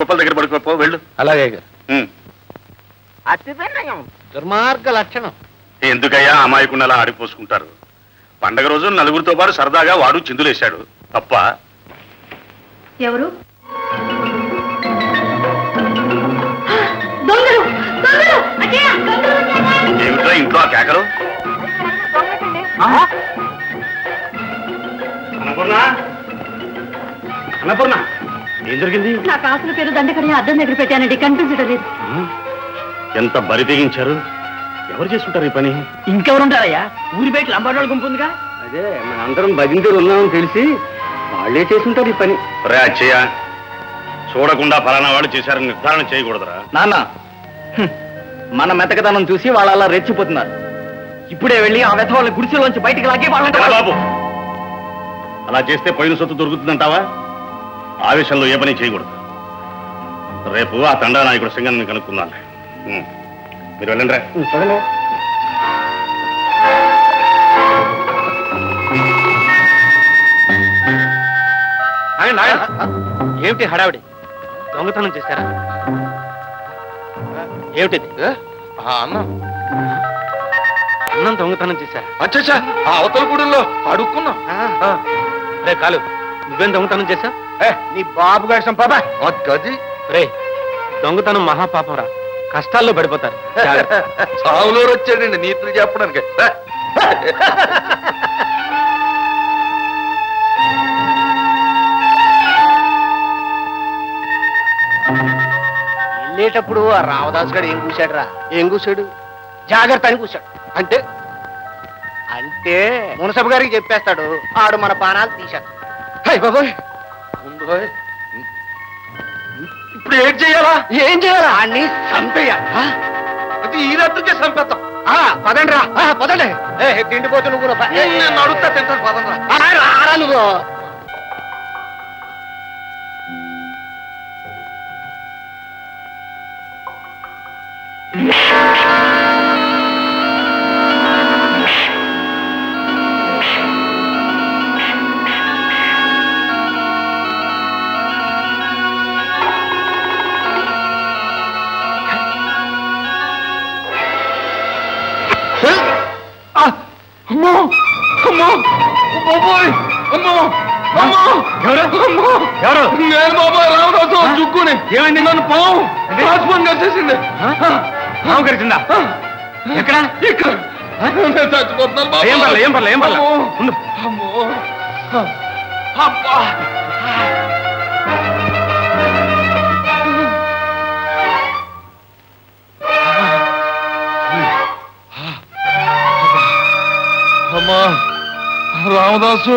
గోపాల దగ్గర పడుకోపో వెళ్ళు. అలాగే దుర్మార్గ లక్షణం. ఎందుకయ్యా అమాయకుండలా ఆడిపోసుకుంటారు? పండగ రోజు నలుగురితో పాటు సరదాగా వాడు చిందులేశాడు తప్ప. ఎవరు? ఏమిట్రా ఇంట్లో ఆ కేకలు? అన్నపూర్ణ, ఏం జరిగింది? నా కాసుల పేరు దండకడి అద్దం దగ్గర పెట్టానండి, కనిపించడం లేదు. ఎంత బరి తెగించారు? ఎవరు చేసుకుంటారు ఈ పని? ఇంకెవరుంటారయ్యా? ఊరి బయట లంబాడోళ్ళ గుంపుందిగా. అదే మనందరం భజంతులు ఉన్నామని తెలిసి వాళ్ళే చేసుకుంటారు ఈ పని. రే అచ్చయ్య, చూడకుండా ఫలానా వాళ్ళు చేశారని నిర్ధారణ చేయకూడదురా నాన్న. మన మెతకదనం చూసి వాళ్ళు అలా రెచ్చిపోతున్నారు. ఇప్పుడే వెళ్ళి ఆ వెధ వాళ్ళ గుడిసెలోంచి బయటికి లాగే వాళ్ళంటే. బాబు, అలా చేస్తే పోయిన సొత్తు దొరుకుతుందంటావా? ఆవేశంలో ఏ పని చేయకూడదు. రేపు ఆ తండా నాయకుడు సింగన్ని కనుక్కుందాం. మీరు వెళ్ళండి రా. ఏమిటి హడావిడి? దొంగతనం చేశారా? ఏమిటిది? అన్నం దొంగతనం చేశారా? అచ్చా, ఆ అవతల గుడిలో అడుక్కున్నాం. రే కాలు, నువ్వేం దొంగతనం చేశా? నీ బాబు గారి సంపాప గది. రే, దొంగతనం మహాపాపం రా, కష్టాల్లో పడిపోతారు. సావులో వచ్చాడండి నీతులు చెప్పడానికి. వెళ్ళేటప్పుడు ఆ రామదాస్ గారు ఏం కూశాడు రా? ఏం కూశాడు? జాగ్రత్త అని కూశాడు. అంటే అంటే మునసబు గారికి చెప్పేస్తాడు, ఆడు మన పానాలు తీశాడు. బాబాయ్, ఇప్పుడు ఏం చెయ్యాలా? ఏం చేయాలా? అన్ని చంపేయాలి. అది ఈ రాత్రికే చంపేస్తాం. పదండి రా, పదండి. తిండిపోతు నువ్వు నేను అడుగుతా తింటాను. పదంరా. రారా నువ్వు. అమ్మో అమ్మో బాబోయ్, అమ్మో అమ్మో. ఎవరు? నేను బాబాయ్ రామదాసు చుక్కుని. ఏమైంది? నన్ను పాము కలిసేసింది. పాము కరిచిందా? ఎక్కడ? ఇక్కడ. నేను చచ్చిపోతున్నాను బాబు. ఏం పర్లేదు, ఏం పర్లేదు, ఏం పర్లేదు. ఉండు. అమ్మో అబ్బా. అమ్మా రామదాసు,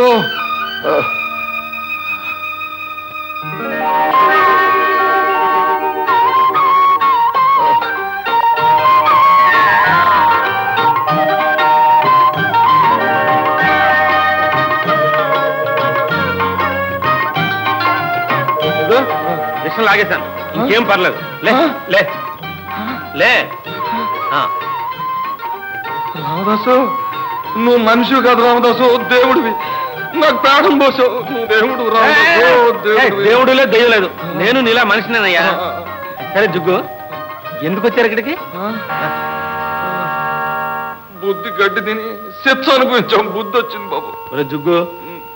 విషయం లాగేశాను, ఇంకేం పర్లేదు. లే లే లే. రామదాసు, నువ్వు మనిషి కాదు రామదాసు, దేవుడివి. నాకు ప్రాణం పోసావు. నువ్వు దేవుడు రామదాసు. దేవుడు లేదు, దెయ్యం లేదు, నేను నీలా మనిషినేనయ్యా. సరే జుగ్గు, ఎందుకు వచ్చారు ఇక్కడికి? బుద్ధి గడ్డి తిని శిక్ష అనుభవించాం. బుద్ధి వచ్చింది బాబు. జుగ్గు,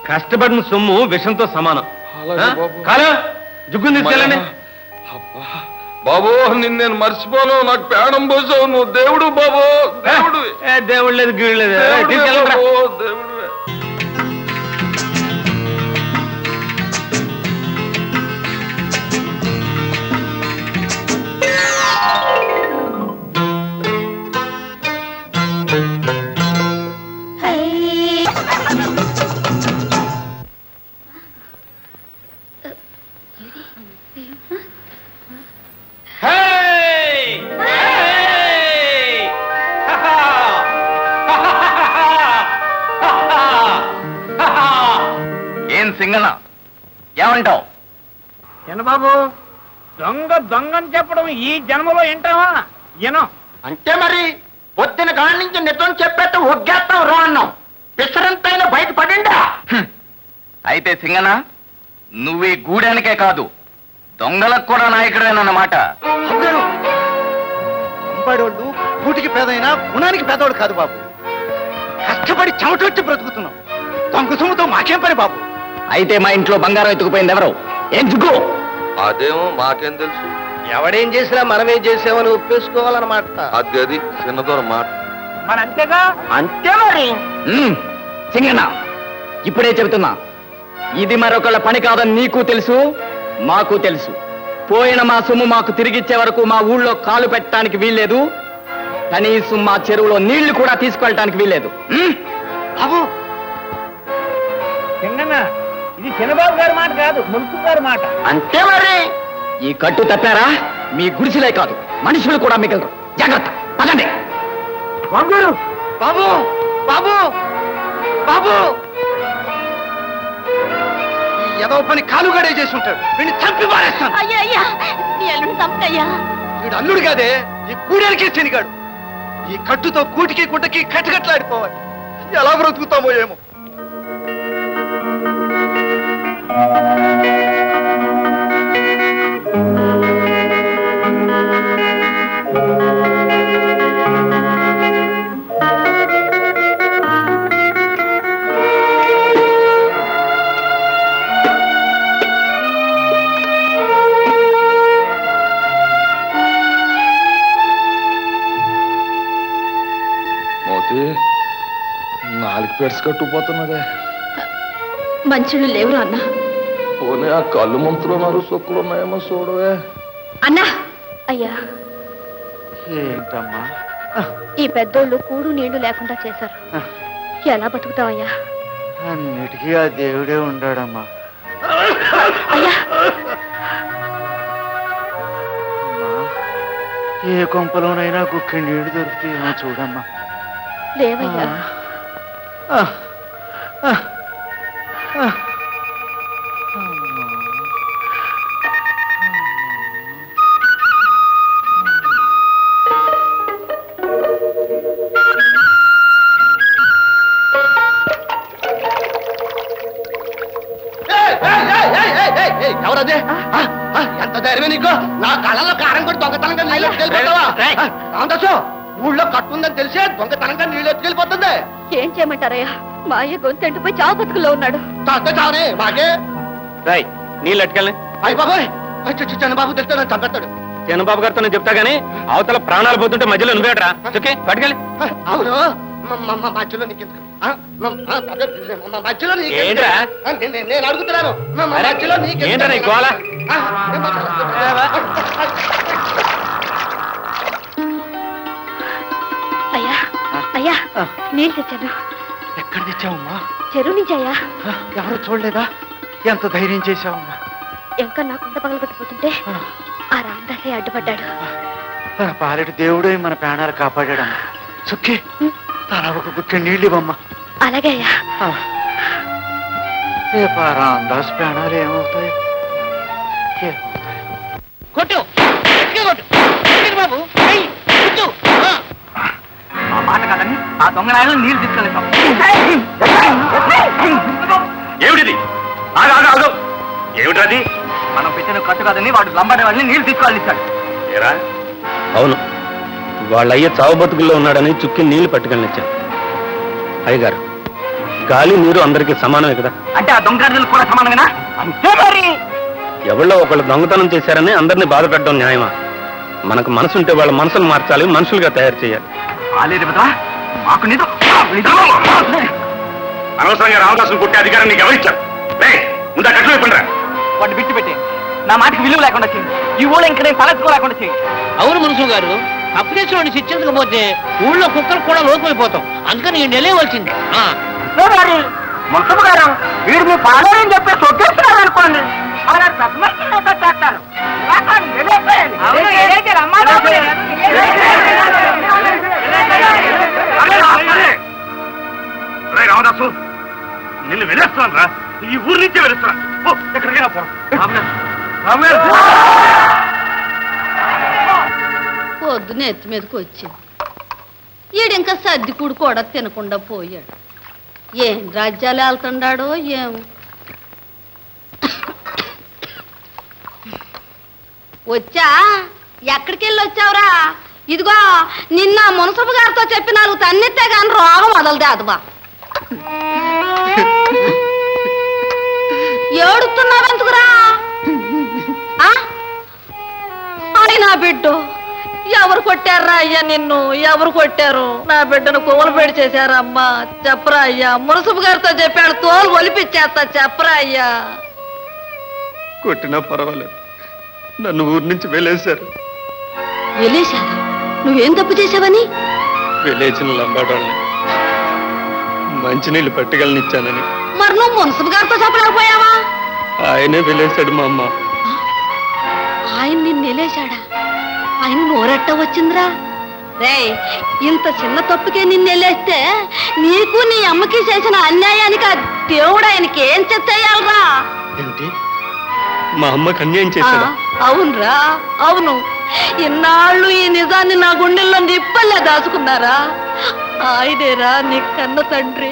కష్టపడిన సొమ్ము విషంతో సమానం. కాలు, జుగ్గుని తీసుకెళ్ళండి. బాబు, నిన్ను నేను మర్చిపోను. నాకు ప్రాణం పోసావు. నువ్వు దేవుడు బాబు. దేవుడు. దేవుడు లేదు, గీడు లేదు. దేవుడు. ఏం సింగన్న, ఏమంటావు? బాబు, దొంగ దొంగని చెప్పడం ఈ జన్మలో ఏంటావా? అంటే మరి పొద్దున కాడి నుంచి నిజం చెప్పేట్టు ఒగ్గేస్తాం రా అన్నాం. పిసరంతైనా బయటపడిందా? అయితే సింగన్న, నువ్వు ఈ గూడానికే కాదు దొంగలకు కూడా నాయకుడేనన్నమాట. అందరూ అంబాడోళ్ళు కూటికి పేదైనా గుణానికి పేదవాడు కాదు బాబు. కష్టపడి చెమటొచ్చి బ్రతుకుతున్నాం. దొంగ సొమ్ముతో మాకేం పని బాబు? అయితే మా ఇంట్లో బంగారం ఎత్తుకుపోయింది ఎవరు? ఏం జిగ్గు? అదేమో మాకేం తెలుసు. ఎవడేం చేసినా మనమేం చేసామని ఒప్పేసుకోవాలన్నమాట. అది చిన్నదోర మాట. మరి అంతేగా? అంతే మరి. సింగన్న, ఇప్పుడే చెబుతున్నా, ఇది మరొకళ్ళ పని కాదని నీకు తెలుసు, మాకు తెలుసు. పోయిన మా సొమ్ము మాకు తిరిగిచ్చే వరకు మా ఊళ్ళో కాలు పెట్టడానికి వీల్లేదు. కనీసం మా చెరువులో నీళ్లు కూడా తీసుకెళ్ళటానికి వీల్లేదు. బాబు ఇది చంద్రబాబు గారి మాట కాదు, మున్సిపల్ గారి మాట. అంతే మరి. ఈ కట్టు తప్పారా మీ గుడిసెలే కాదు, మనుషులు కూడా మిగలరు. జాగ్రత్త, పదండి. బాబు బాబు బాబు ఈ ఎదవ పని కాలుగాడే చేసి ఉంటాడు. వీడిని చంపి మారేస్తాను. అయ్యా అయ్యా నీ అల్లుడు తప్పయ్యా. వీడు అల్లుడు కాదే, ఈ కూడేరికే చెనిగాడు. ఈ కట్టుతో కూటికి గుడ్డకి కట్టకట్లాడిపోవాలి. ఎలా బ్రతుకుతామో ఏమో. మోతి 4 పెట్స్ కట్టుకుపోతున్నదే. మంచులు లేవురా అన్నా. పోనీ ఆ కళ్ళు మంతులున్నారు, సొక్కులు ఉన్నాయేమో చూడవే. అన్నా అయ్యా, ఏంటమ్మా ఈ పెద్దోళ్ళు కూడు నీళ్లు లేకుండా చేశారు. ఎలా బతుకుతావయ్యా? అన్నిటికీ ఆ దేవుడే ఉండాడమ్మా. అయ్యా ఏ కొంపలోనైనా గుక్కి నీళ్లు దొరుకుతాయేమో చూడమ్మా. లేవయ్యా. ఎవరదే? ఎంత ధైర్యం నీకు? నా కళ్ళలో కారం కూడా దొంగతనంగా నీళ్ళు ఎత్తుకెళ్ళిపోతావా? రామదాసు, ఊళ్ళో కట్టుందని తెలిసే దొంగతనంగా నీళ్ళు ఎత్తుకెళ్ళిపోతుంది. ఏం చేయమంటారయ్యా? మా అయ్య గొంతెండిపోయి చావు బతుకుల్లో ఉన్నాడు. తాత చావనే మాకే నీళ్ళు అట్టుకెళ్ళి. అయ్య బాబాయ్, చిన్నబాబు తెలిస్తే నన్ను చంపేస్తాడు. చంద్రబాబు గారితో నేను చెప్తా గానీ అవతల ప్రాణాలు పోతుంటే మధ్యలో నువ్వేట్రా? ఓకే, పట్టుకెళ్ళి. అవును, మధ్యలో నీకు మధ్యలో ఏంట్రా? నేను అడుగుతున్నాను. మధ్యలో ఏంట్రా నీ గోల? అయ్యా అయ్యా, నీళ్ళు తెచ్చాను. ఎక్కడ తెచ్చావమ్మా? చెరువు నుంచి అయ్యా. ఎవరు చూడలేదా? ఎంత ధైర్యం చేశావమ్మా? ఇంకా నా కుండ పగలగొట్టిపోతుంటే ఆ రామదాసే అడ్డుపడ్డాడు. పాలెటి దేవుడే మన ప్రాణాలు కాపాడాడమ్మా. సుఖి, తన ఒక గుక్క నీళ్ళు ఇవ్వమ్మా. అలాగే అయ్యా. రేపు ఆ రామదాస్ ప్రాణాలు ఏమవుతాయి? కొట్టు బాబు, ఆ మాట కాదని ఆ దొంగ నాయలు నీళ్ళు తీసుకెళ్తాం. ఏమిటిది? ఏమిటది? మనం పెట్టిన కట్టు కాదని వాడు లంబాడే వాళ్ళని నీళ్ళు తీసుకోవాలని ఇచ్చాడు. ఏరా? అవును, వాళ్ళయ్య చావు బతుకుల్లో ఉన్నాడని చుక్కి నీళ్లు పట్టుకెళ్ళనిచ్చాను. అయ్యగారు, గాలి నీరు అందరికీ సమానమే కదా. అంటే ఆ దొంగలు కూడా సమానమేనా? అంతే మరి. ఎవళ్ళో ఒకళ్ళు దొంగతనం చేశారని అందరినీ బాధ పెట్టడం న్యాయమా? మనకు మనసుంటే వాళ్ళ మనసులు మార్చాలి, మనుషులుగా తయారు చేయాలి. మాకు అనవసరంగా రామదాసును కొట్టే అధికారం నీకు ఎవరిచ్చారు? ముందు కట్లు అయిపోయినరా? వాడిని విడిచి పెట్టి నా మాటకి విలువ లేకుండా చేయండి. ఈ ఊళ్ళో ఇంకా నేను తలెత్తుకోలేకుండా చేయండి. అవును మనుషులు గారు, అప్లికేషన్ శిక్షించకపోతే ఊళ్ళో కుక్కలు కూడా లోపలిపోతాం. అందుకని ఈ నెలవలసింది. మున్సబు గారు, వీడు మీ పాలేరని చెప్పి సొగ్గేస్తున్నారు అనుకోండి. రామదాసు, నిన్ను వెళ్ళేస్తున్నాను రా. ఈ ఊరి నుంచే వెలుస్తున్నాను. ఎక్కడికైనా పొద్దున ఎత్తి మీదకి వచ్చింది. ఈడింకా సర్ది కూడు కూడా తినకుండా పోయాడు. ఏం రాజ్యాలు వెళ్తున్నాడో ఏం. వచ్చా ఎక్కడికి వెళ్ళి వచ్చావురా? ఇదిగో నిన్న మునసబు గారితో చెప్పి 4 తన్నితే గాని రోగం వదలదే అదబా. ఏడుతున్నావెందుకురా? అని నా బిడ్డ ఎవరు కొట్టారా అయ్యా? నిన్ను ఎవరు కొట్టారు? నా బిడ్డను కోలు పెడి చేశారా అమ్మా? చెప్పరా అయ్యా? మునసబు గారితో చెప్పాడు తోలు ఒలిపిచ్చేస్తా, చెప్పరా అయ్యా? కొట్టినా పర్వాలేదు, నన్ను ఊరి నుంచి వెళ్ళేశారు. వెళ్ళేశారా? నువ్వేం తప్పు చేశావని? వెళ్ళేసిన లంబాడాళ్ళని మంచినీళ్ళు పట్టుకెళ్ళనిచ్చానని. మరి నువ్వు మునసబు గారితో చెప్పలేకపోయావా? ఆయనే వెళ్ళేశాడు మా అమ్మ. ఆయన నిన్ను వెళ్ళేశాడా? ఆయన నోరెట్ట వచ్చిందిరా? రే, ఇంత చిన్న తప్పుకే నిన్ను వెళ్ళేస్తే నీకు నీ అమ్మకి చేసిన అన్యాయానికి ఆ దేవుడు ఆయనకి ఏం చెయ్యాలరా? ఏమిటి, మా అమ్మకి అన్యాయం చేశాడా? అవునరా, అవును. ఇన్నాళ్ళు ఈ నిజాన్ని నా గుండెల్లో నిప్పల్లే దాచుకున్నారా? ఆయనేరా నీ కన్న తండ్రి.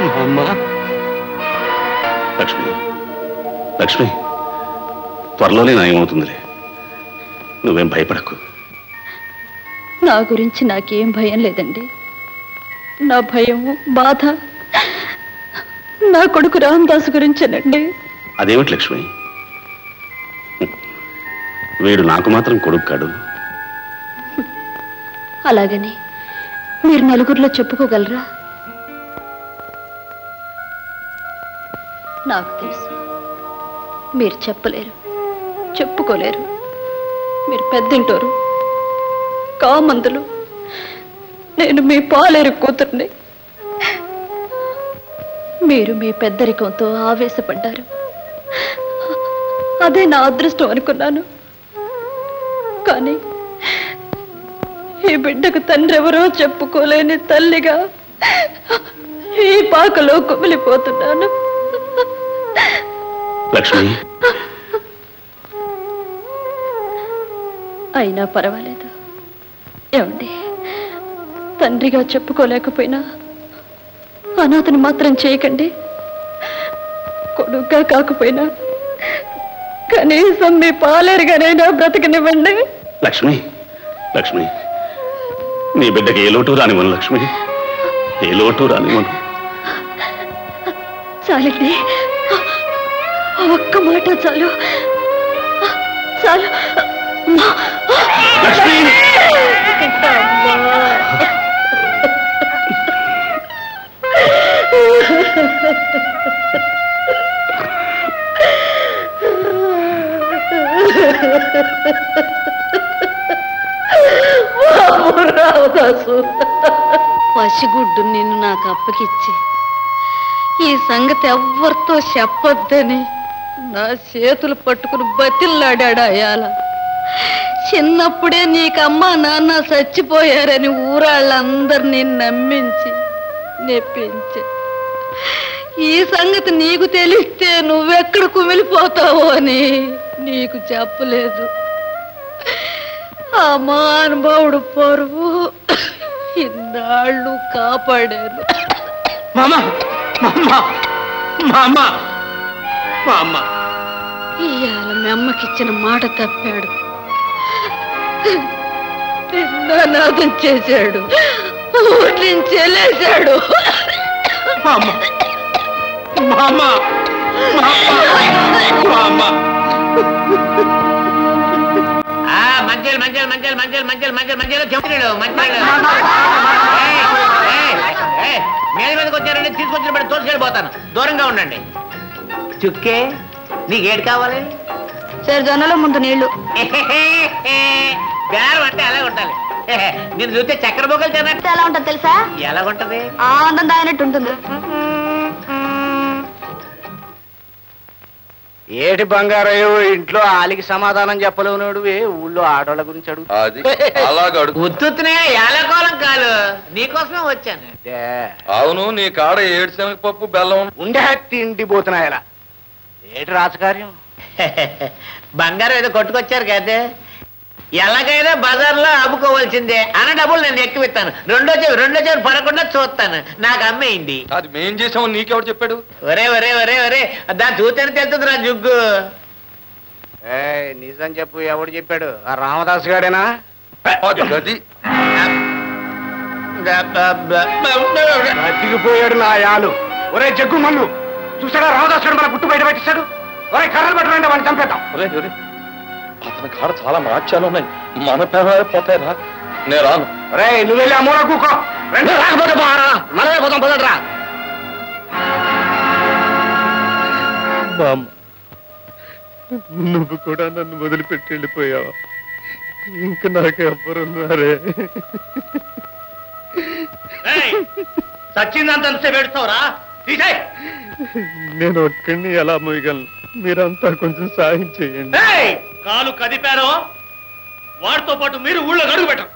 మా అమ్మ. లక్ష్మి, లక్ష్మి, త్వరలోనే నయమవుతుందిలే, నువ్వేం భయపడకు. నా గురించి నాకేం భయం లేదండి. నా భయం, బాధ నా కొడుకు రామదాసు గురించేనండి. అదేమిటి లక్ష్మి, వీడు నాకు మాత్రం కొడుకు కాడు. అలాగని మీరు నలుగురిలో చెప్పుకోగలరా? నాకు తెలుసు మీరు చెప్పలేరు, చెప్పుకోలేరు. మీరు పెద్దింటోరు, కామందులు. నేను మీ పాలేరు కూతుర్ని. మీరు మీ పెద్దరికంతో ఆవేశపడ్డారు. అదే నా అదృష్టం అనుకున్నాను. కానీ ఈ బిడ్డకు తండ్రి ఎవరో చెప్పుకోలేని తల్లిగా ఈ పాకలో కుమిలిపోతున్నాను. లక్ష్మి, అయినా పర్వాలేదు. ఏమండి, తండ్రిగా చెప్పుకోలేకపోయినా అనాథను మాత్రం చేయకండి. కొడుగ్గా కాకపోయినా కనీసం మీ పాలేరుగానైనా బ్రతకనివ్వండి. లక్ష్మి, లక్ష్మి, నీ బిడ్డకి ఏ లోటు రానివ్వను. లక్ష్మి, ఏ లోటు రానివ్వను. చాలండి, ఒక్క మాట చాలు, చాలు. లక్ష్మి, పసిగుడ్డు నిన్ను నాకు అప్పగిచ్చి ఈ సంగతి ఎవ్వరితో చెప్పొద్దని నా చేతులు పట్టుకుని బతిల్లాడాడు అయాల. చిన్నప్పుడే నీకమ్మా నాన్న చచ్చిపోయారని ఊరాళ్ళందరినీ నమ్మించి నెప్పించి ఈ సంగతి నీకు తెలిస్తే నువ్వెక్కడ కుమిలిపోతావో అని నీకు చెప్పలేదు. ఆ మహానుభావుడు పరువు ఇన్నాళ్ళు కాపాడారు. ఇవాళ మీ అమ్మకిచ్చిన మాట తప్పాడు, నిన్నానాదం చేశాడు, ఊరి నుంచి వెళ్ళేశాడు. మంచిలు మంచిలు మంచిలు మంచిలు మంచిలు మంచిలు మంచిలు చెప్తున్నాడు. మంచినీళ్ళు మీద మీదకి వచ్చారండి, తీసుకొచ్చిన బట్టి తోసుకెళ్ళిపోతాను. దూరంగా ఉండండి. చుక్కే, నీకేడు కావాలి? సరే, జొన్నలో ముందు నీళ్లు. బేరం అంటే అలాగే ఉండాలి. నేను చూస్తే చక్కెర బొగ్గలు తిన్నట్టు ఎలా ఉంటది తెలుసా? ఎలా ఉంటది? ఆనందం దాగినట్టు ఉంటుంది. ఏటి బంగారయ్యో, ఇంట్లో ఆలికి సమాధానం చెప్పలేవు నోడువే, ఊళ్ళో ఆడవాళ్ళ గురించి అడుగు. ఉత్తునే ఏలకోలం కాదు, నీకోసమే వచ్చాను. అవును, నీ కాడ 7 శనగపప్పు బెల్లం ఉండే తిండి పోతున్నాయలా. ఏటి రాజకార్యం? బంగారం ఏదో కొట్టుకొచ్చారు కదే, ఎలాగైనా బజార్లో అమ్ముకోవాల్సిందే అన్న డబ్బులు నేను ఎక్కువిస్తాను. రెండో చెవి పడకుండా చూస్తాను. నాకు అమ్మేయండి. అది మేం చేసాము, నీకెవడు చెప్పాడు? ఒరే ఒరే ఒరే ఒరే, దాన్ని చూస్తేనే తెలుస్తుంది నా జుగ్గు. నిజం చెప్పు, ఎవడు చెప్పాడు? ఆ రామదాస్ గాడేనా? గది బతికిపోయాడు నా యాలు. ఒరే జగ్గు మల్లు, చూసాడా రామదాస్ గారు మన గుట్టు బయట పెట్టిస్తాడు. ఒరే కర్రలు పట్టరండి, వాడిని చంపేద్దాం. అతని కాడ చాలా మార్చాలు ఉన్నాయి, మన పేరు పోతాయిరా. నేను రాను. రే నువ్వు వెళ్ళి ఆ మూల కూకో. రెండు రాకపోతే బారా, మనమే పోతాం, పదరా. బామ్మ, నువ్వు కూడా నన్ను వదిలిపెట్టి వెళ్ళిపోయావా? ఇంక నాకు ఎవ్వరున్నారే? చచ్చిందంతా పెడతావురా, తీసే. నేను ఒక్కడిని ఎలా మోయగలను? మీరంతా కొంచెం సాయం చేయండి. కాలు కదిపారో వాడితో పాటు మీరు ఊళ్ళో అడుగు పెట్టరు.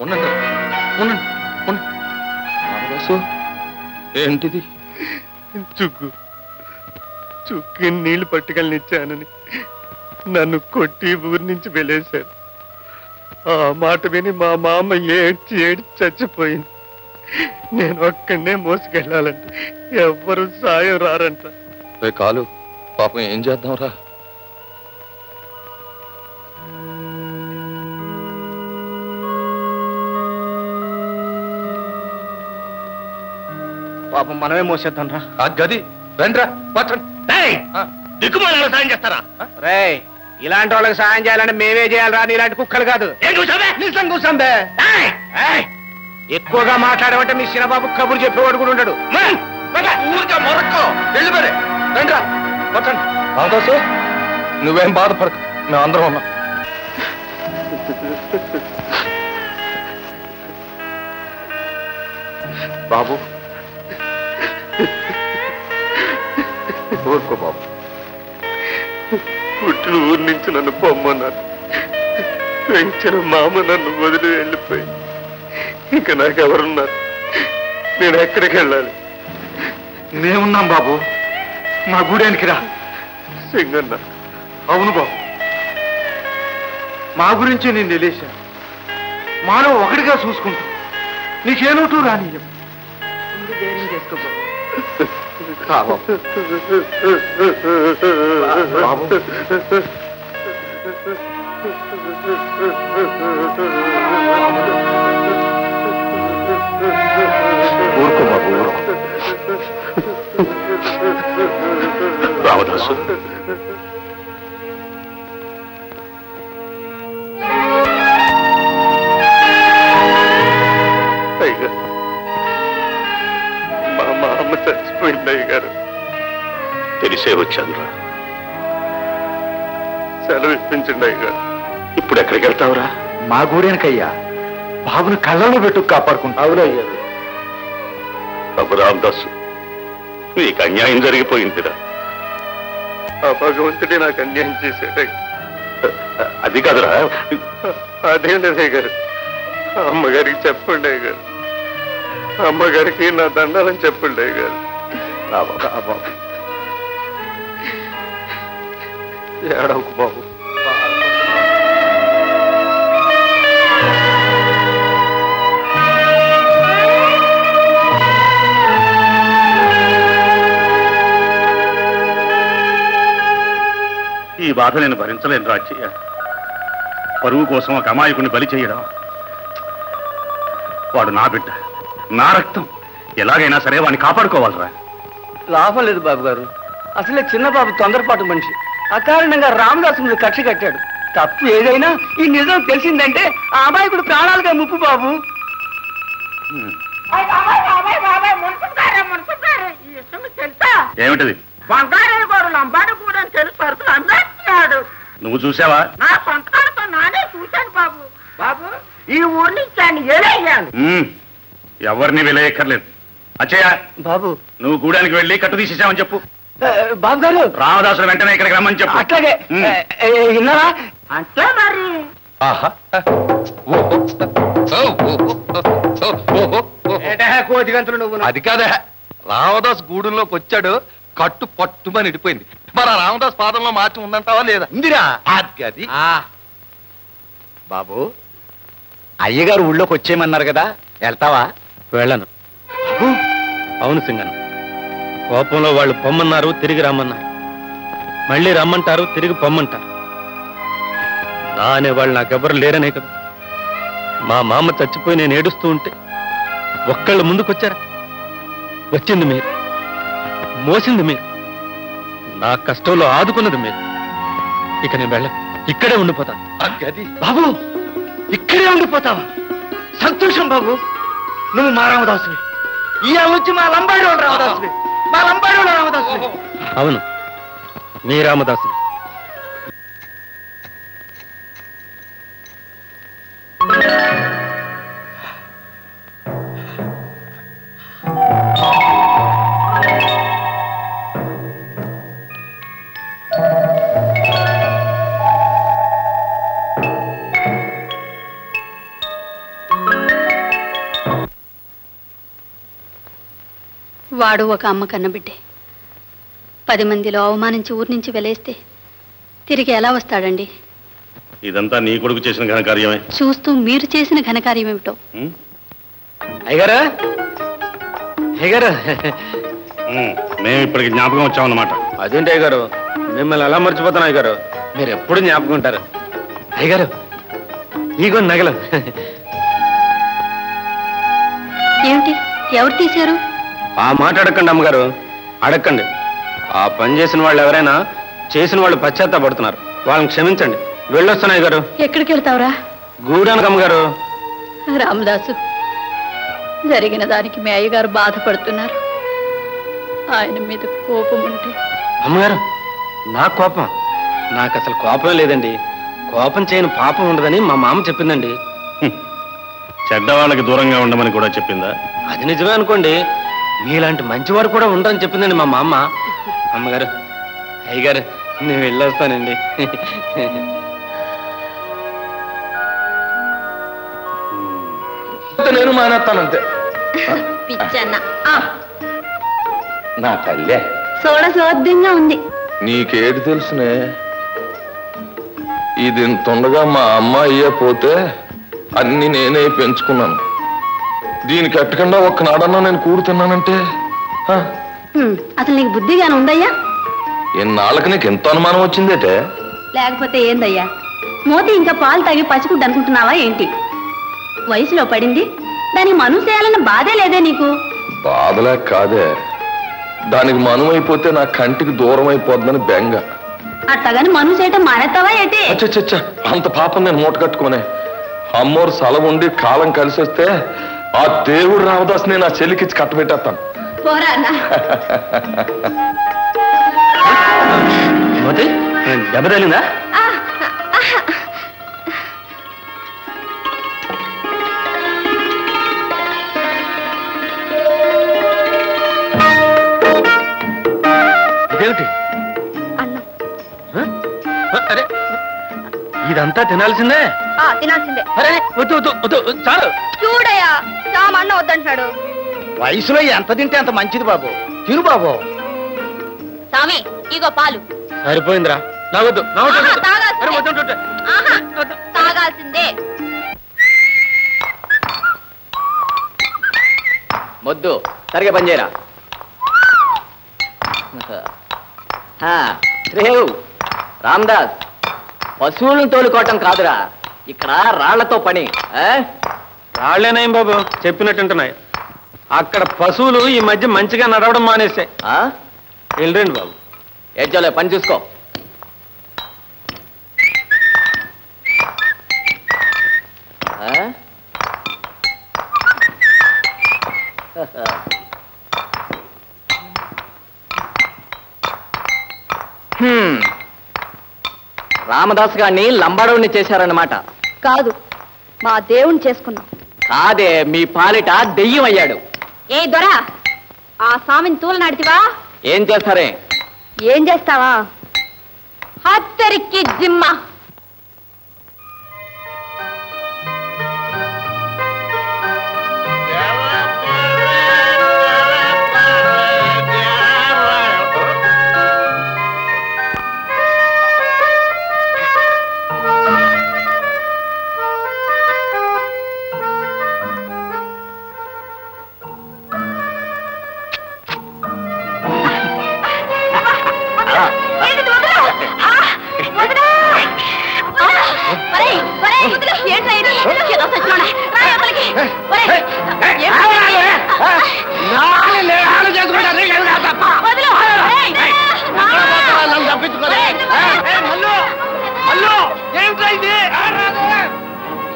ఉండండి ఉండండి ఉండండి. రామదాసు, ఏంటిది? చుక్కి నీళ్లు పట్టుకెళ్ళనిచ్చానని నన్ను కొట్టి ఊరి నుంచి వెళ్ళేశారు. ఆ మాట విని మా మామ ఏడ్చి ఏడ్చి చచ్చిపోయింది. నేను ఒక్కడనే మోసుకెళ్ళాలంట, ఎవ్వరు సాయం రారంట. కాలు పాపం ఏం చేద్దాంరా? పాపం మనమే మోసేద్దాం రా. ఆ గది రండిరా, పట్టండి. దిక్కుమాల సాయం చేస్తారా? రే ఇలాంటి వాళ్ళకి సాయం చేయాలంటే మేమే చేయాలరా, ఇలాంటి కుక్కలు కాదు. నిజం కూర్చోంబే. ఎక్కువగా మాట్లాడమంటే మీ చిన్నబాబు కబురు చెప్పేవాడు కూడా ఉండడు. ఊరికే మొరక్కో, వెళ్ళి మరి రండిరా, పట్టండి. రామదాసు, నువ్వేం బాధపడకు, మేము అందరం ఉన్నాం. బాబు, ఊరుకో బాబు. పుట్టిన ఊరి నుంచి నన్ను పొమ్మన్నారు, పెంచిన మామ నన్ను వదిలి వెళ్ళిపోయి ఇంకా నాకెవరున్నారు? నేను ఎక్కడికి వెళ్ళాలి? మేమున్నాం బాబు, మా గూడానికి రా. సింగన్న, అవును బాబు, మా గురించి నేను తెలియశాను. మాలో ఒకటిగా చూసుకుంటాం, నీకేనోటూ రానియం. ధైర్యం చేసుకో బాబు. ఊరుకో బాబు. రామదాసు, అయ్యా, మా అమ్మ చచ్చిపోయింది అయ్యగారు. తెలిసే వచ్చానురా. సెలవు ఇప్పించండి అయ్యగారు. ఇప్పుడు ఎక్కడికి వెళ్తావురా? మా గూడెనకయ్యా, బాబుని కళ్ళలో పెట్టు కాపాడుకుంటా. అవునయ్యారు. బాబు రామదాసు, నీకు అన్యాయం జరిగిపోయిందిరా. ఆ భగవంతుడే నాకు అన్యాయం చేశాడు. అది కాదురా. అదేంటి అయ్య గారు, అమ్మగారికి చెప్పండి అయ్య గారు. అమ్మగారికి నా దండాలని చెప్పండి అయ్య గారు. బాబు, ఏడవకు బాబు. ఈ బాధ నేను భరించలేను రాజయ్య. పరువు కోసం ఒక అమాయకుని బలి చేయడం. వాడు నా బిడ్డ, నా రక్తం. ఎలాగైనా సరే వాడిని కాపాడుకోవాలరా. లాభం లేదు బాబు గారు, అసలే చిన్న బాబు తొందరపాటు మనిషి. అకారణంగా రామదాసు మీద కక్ష కట్టాడు. తప్పు ఏదైనా ఈ నిజం తెలిసిందంటే ఆ అమాయకుడు ప్రాణాలుగా ముప్పు బాబు. ఏమిటది? బంగారు గారు లంబాడు కూడా తెలుసు సరుకులు అమ్మేస్తున్నాడు. నువ్వు చూసావా? నా సొంతకాలతో నానే చూశాను బాబు. బాబు ఈ ఊరి నుంచి ఆయన ఏలయ్యాను. ఎవరిని విలయక్కర్లేదు. అచ్చయ్య బాబు, నువ్వు గూడానికి వెళ్ళి కట్టు తీసేసావని చెప్పు. బాబు గారు, రామదాసులు వెంటనే ఇక్కడికి రమ్మని చెప్పు. అట్లాగే. విన్నారా? అంతే మరి. కోతి గంతులు నువ్వు. అది కాదా, రామదాస్ గూడులోకి వచ్చాడు, కట్టు పట్టుమని ఇడిపోయింది. మరి ఆ రామదాస్ పాదంలో మార్చి ఉందంటావా లేదా? ఇందిరా అది బాబు, అయ్యగారు ఊళ్ళోకి వచ్చేయమన్నారు కదా, వెళ్తావా? వెళ్ళను. అవును సింగన్, కోపంలో వాళ్ళు పొమ్మన్నారు, తిరిగి రమ్మన్నారు. మళ్ళీ రమ్మంటారు, తిరిగి పొమ్మంటారు. నా అనేవాళ్ళు నాకెవ్వరు లేరనే కదా. మా మామ చచ్చిపోయి నేను ఏడుస్తూ ఉంటే ఒక్కళ్ళు ముందుకొచ్చారా? వచ్చింది మీరు, మోసింది మీరు, నా కష్టంలో ఆదుకున్నది మీరు. ఇక నేను ఇక్కడే ఉండిపోతాను. బాబు, ఇక్కడే ఉండిపోతావా? సంతోషం బాబు. నువ్వు మా రామదాసువి. ఇవాళ నుంచి మా లంబాడి రామదాసువి. మా లంబాడి రామదాసువి. అవును, మీ రామదాసు. వాడు ఒక అమ్మ కన్నబిడ్డే. 10 మందిలో అవమానించి ఊరి నుంచి వెలేస్తే తిరిగి ఎలా వస్తాడండి? ఇదంతా నీ కొడుకు చేసిన ఘనకార్యమే. చూస్తూ మీరు చేసిన ఘనకార్యం ఏమిటో. అయ్యగారా, అయ్యగారు, మేము ఇప్పటికి జ్ఞాపకం వచ్చామన్నమాట. అదేంటి అయ్యగారు, మిమ్మల్ని ఎలా మర్చిపోతాను అయ్యగారు? మీరు ఎప్పుడు జ్ఞాపకం ఉంటారు. అయ్యగారు, ఈగో నగలు. ఏమిటి, ఎవరు తీశారు? ఆ మాట అడగండి అమ్మగారు, అడగండి. ఆ పని చేసిన వాళ్ళు ఎవరైనా చేసిన వాళ్ళు పశ్చాత్తాపడుతున్నారు. వాళ్ళని క్షమించండి. వెళ్ళొస్తాను గారు. ఎక్కడికి వెళ్తావురా? గూడానికి అమ్మగారు. రామదాసు, జరిగిన దానికి మీ అయ్యగారు బాధపడుతున్నారు. ఆయన మీద కోపం ఉంటే. అమ్మగారు, నా కోపం? నాకు అసలు కోపం లేదండి. కోపం చేయని పాపం ఉండదని మా మామ చెప్పిందండి. చెడ్డవాళ్ళకి దూరంగా ఉండమని కూడా చెప్పిందా? అది నిజమే అనుకోండి. మీలాంటి మంచివారు కూడా ఉండరని చెప్పిందండి మా మామ. అమ్మగారు, అయ్యగారు, నేను వెళ్ళొస్తానండి. నేను మానేస్తానంతే. పిచ్చన్న నా తల్లే చూడసోద్యంగా ఉంది. నీకేటి తెలుసునే? ఇది తొందరగా మా అమ్మ అయ్యే పోతే అన్ని నేనే పెంచుకున్నాను. దీనికి ఎట్టకుండా ఒక్కనాడన్నా నేను కూడుతున్నానంటే అసలు నీకు బుద్ధిగానే ఉందయ్యా? ఎన్నాళ్ళకి నీకు ఎంత అనుమానం వచ్చిందేటే? లేకపోతే ఏందయ్యా, మోతి ఇంకా పాలు తాగి పసిగుడ్డు అనుకుంటున్నావా ఏంటి? వయసులో పడింది, దానికి మనువు చేయాలన్న బాధే లేదే నీకు? బాధలే కాదే, దానికి మనువైపోతే నా కంటికి దూరం అయిపోద్దని బెంగ. అట్టగాని మనువు చేయటం మానేస్తావా ఏంటి? అచ్చచ్చ, అంత పాపం నేను మూట కట్టుకోనే. అమ్మోరు సెలవుండి కాలం కలిసి వస్తే ఆ దేవుడు రామదాస్ని నా చెల్లికిచ్చి కట్టబెట్టేస్తాను. పోరా అన్నా. దెబ్బ తగిలిందా? ఇదేమిటి? అన్నం. అరే, ఇదంతా తినాల్సిందే? తినాల్సిందే. అరే, వద్దు వద్దు వద్దు, చాలు. చూడయ్యా, సామన్న వద్దంటున్నాడు. వయసులో ఎంత తింటే అంత మంచిది బాబు. తిను బాబు. సామి, ఇగో పాలు. సరిపోయిందిరా. నావద్దు, తాగాల్సిందే. మొద్దు సరిగా పనిచేయరా. రేవు రామదాస్, పశువులను తోలుకోవటం కాదురా, ఇక్కడ రాళ్లతో పని. రాళ్లేనాయి బాబు, చెప్పినట్టుంటున్నాయి. అక్కడ పశువులు ఈ మధ్య మంచిగా నడవడం మానేశాయి. వెళ్ళండి బాబు. ఏడ్చోలే, పని చూసుకో. రామదాస్ గారిని లంబాడవుని చేశారన్నమాట. కాదు, మా దేవుణ్ణి చేసుకున్నాం. కాదే, మీ పాలిట దెయ్యం అయ్యాడు. ఏ దొరా, ఆ స్వామిని తూల నడితివా? ఏం చేస్తారే? ఏం చేస్తావా? హత్తరికి జిమ్మ. ఏంటిది వదలు? వదలు! ఒరేయ్, ఒరేయ్, ఏంట్రా ఇది? ఏదో సచ్చినోడా? రా లోపలికి. ఒరేయ్, వదలు! ఒరేయ్, నన్ను తప్పించుకోలే.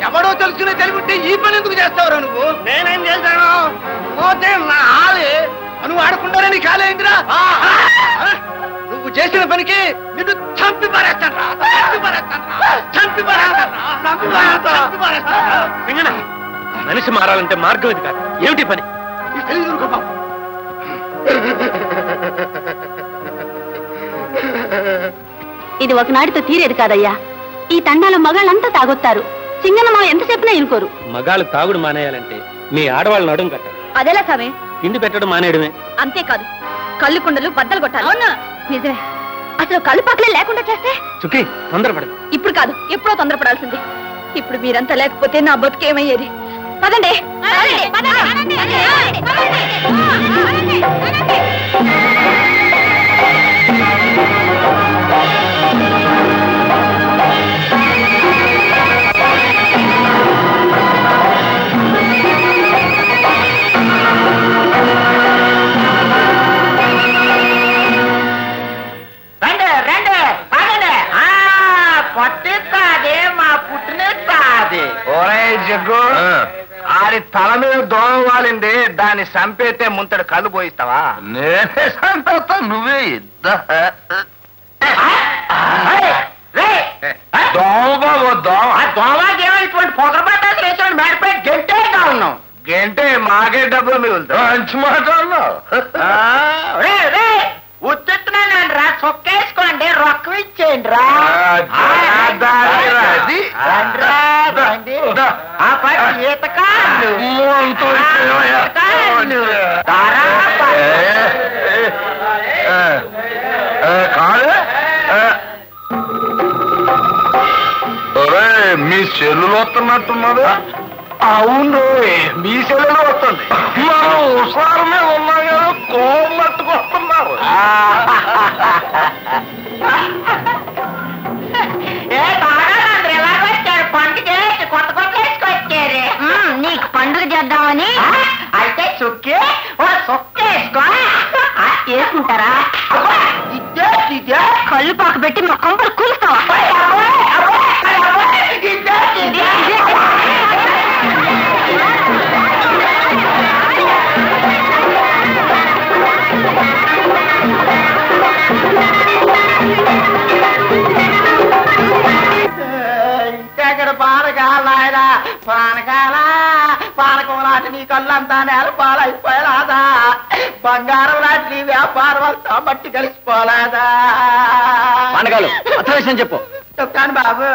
ఎవడో తెలుసుకునే తెలివితే ఈ పని ఎందుకు చేస్తావురా నువ్వు? నేనేం చేశాను? పోతే నా ఆలే నువ్వు ఆడకుండానే నీ కాలేందిరా? నువ్వు చేసిన పనికి నిన్ను చంపి పారేస్తాను, మనిషి మారాలంటే మార్గం ఇది కాదు. ఏమిటి పని? ఇది ఒకనాడితో తీరేది కాదయ్యా. ఈ తండాల మగాళ్ళంతా తాగొత్తారు. సింగనమా ఎంత చెప్పినా ఇనుకోరు. మగాళ్ళు తాగుడు మానేయాలంటే మీ ఆడవాళ్ళని నడుం కట్టాలి. అదేలా సామే? తిండి పెట్టడం మానేయడమే. అంతేకాదు, కళ్ళు కుండలు బద్దలు కొట్టాలి. అవునా? నిజమే. అసలు కళ్ళు పక్కలే లేకుండా చేస్తే? చుక్కి తొందరపడదు. ఇప్పుడు కాదు, ఎప్పుడో తొందరపడాల్సింది. ఇప్పుడు మీరంతా లేకపోతే నా బతుకేమయ్యేది. పదండి. పట్టిస్తాది మా పుట్టినిస్తాది. జగ్గు, ఆడి తల మీద దోమ వాలింది, దాన్ని చంపేస్తే ముంతడు కళ్ళు పోయిస్తావా? నేనే సంపేస్తా, నువ్వే దోమకేమో ఇటువంటి పొగరబట్టాలు వేసాడు మేడపై గంటేగా ఉన్నాం. గంటే మాకే డబ్బులు మిగులుతాయి. మంచి మాట అన్నావు. ఉత్తున్నానండి రా, చొక్కేసుకోండి, రొక్కం ఇచ్చేయండి రా. ఆ పట్టి ఈతకాళ్ళు కాదు. మీ చెల్లులు వస్తున్నట్టున్నారు. అవును, మీ సెలవులు వస్తుంది. మనం హుషారు మీద ఉన్నాం కదా, కోమట్టుకు వస్తున్నారు. నీకు పండుగ చేద్దామని. అయితే చుక్కి ఓ చొక్కేసుకో వేసుకుంటారా? కళ్ళు పాకు పెట్టి మా కొంపలు కూలుస్తావా? ఇంకెక్కడ పానకాల ఆయన పానకాల పానకం లాంటి నీ కళ్ళంతా నేల పాలైపోయేలాదా, బంగారం లాంటి నీ వ్యాపారం అంతా మట్టి కలిసిపోలేదా? పానకాలు అసలు విషయం చెప్పు. చెప్తాను బాబు.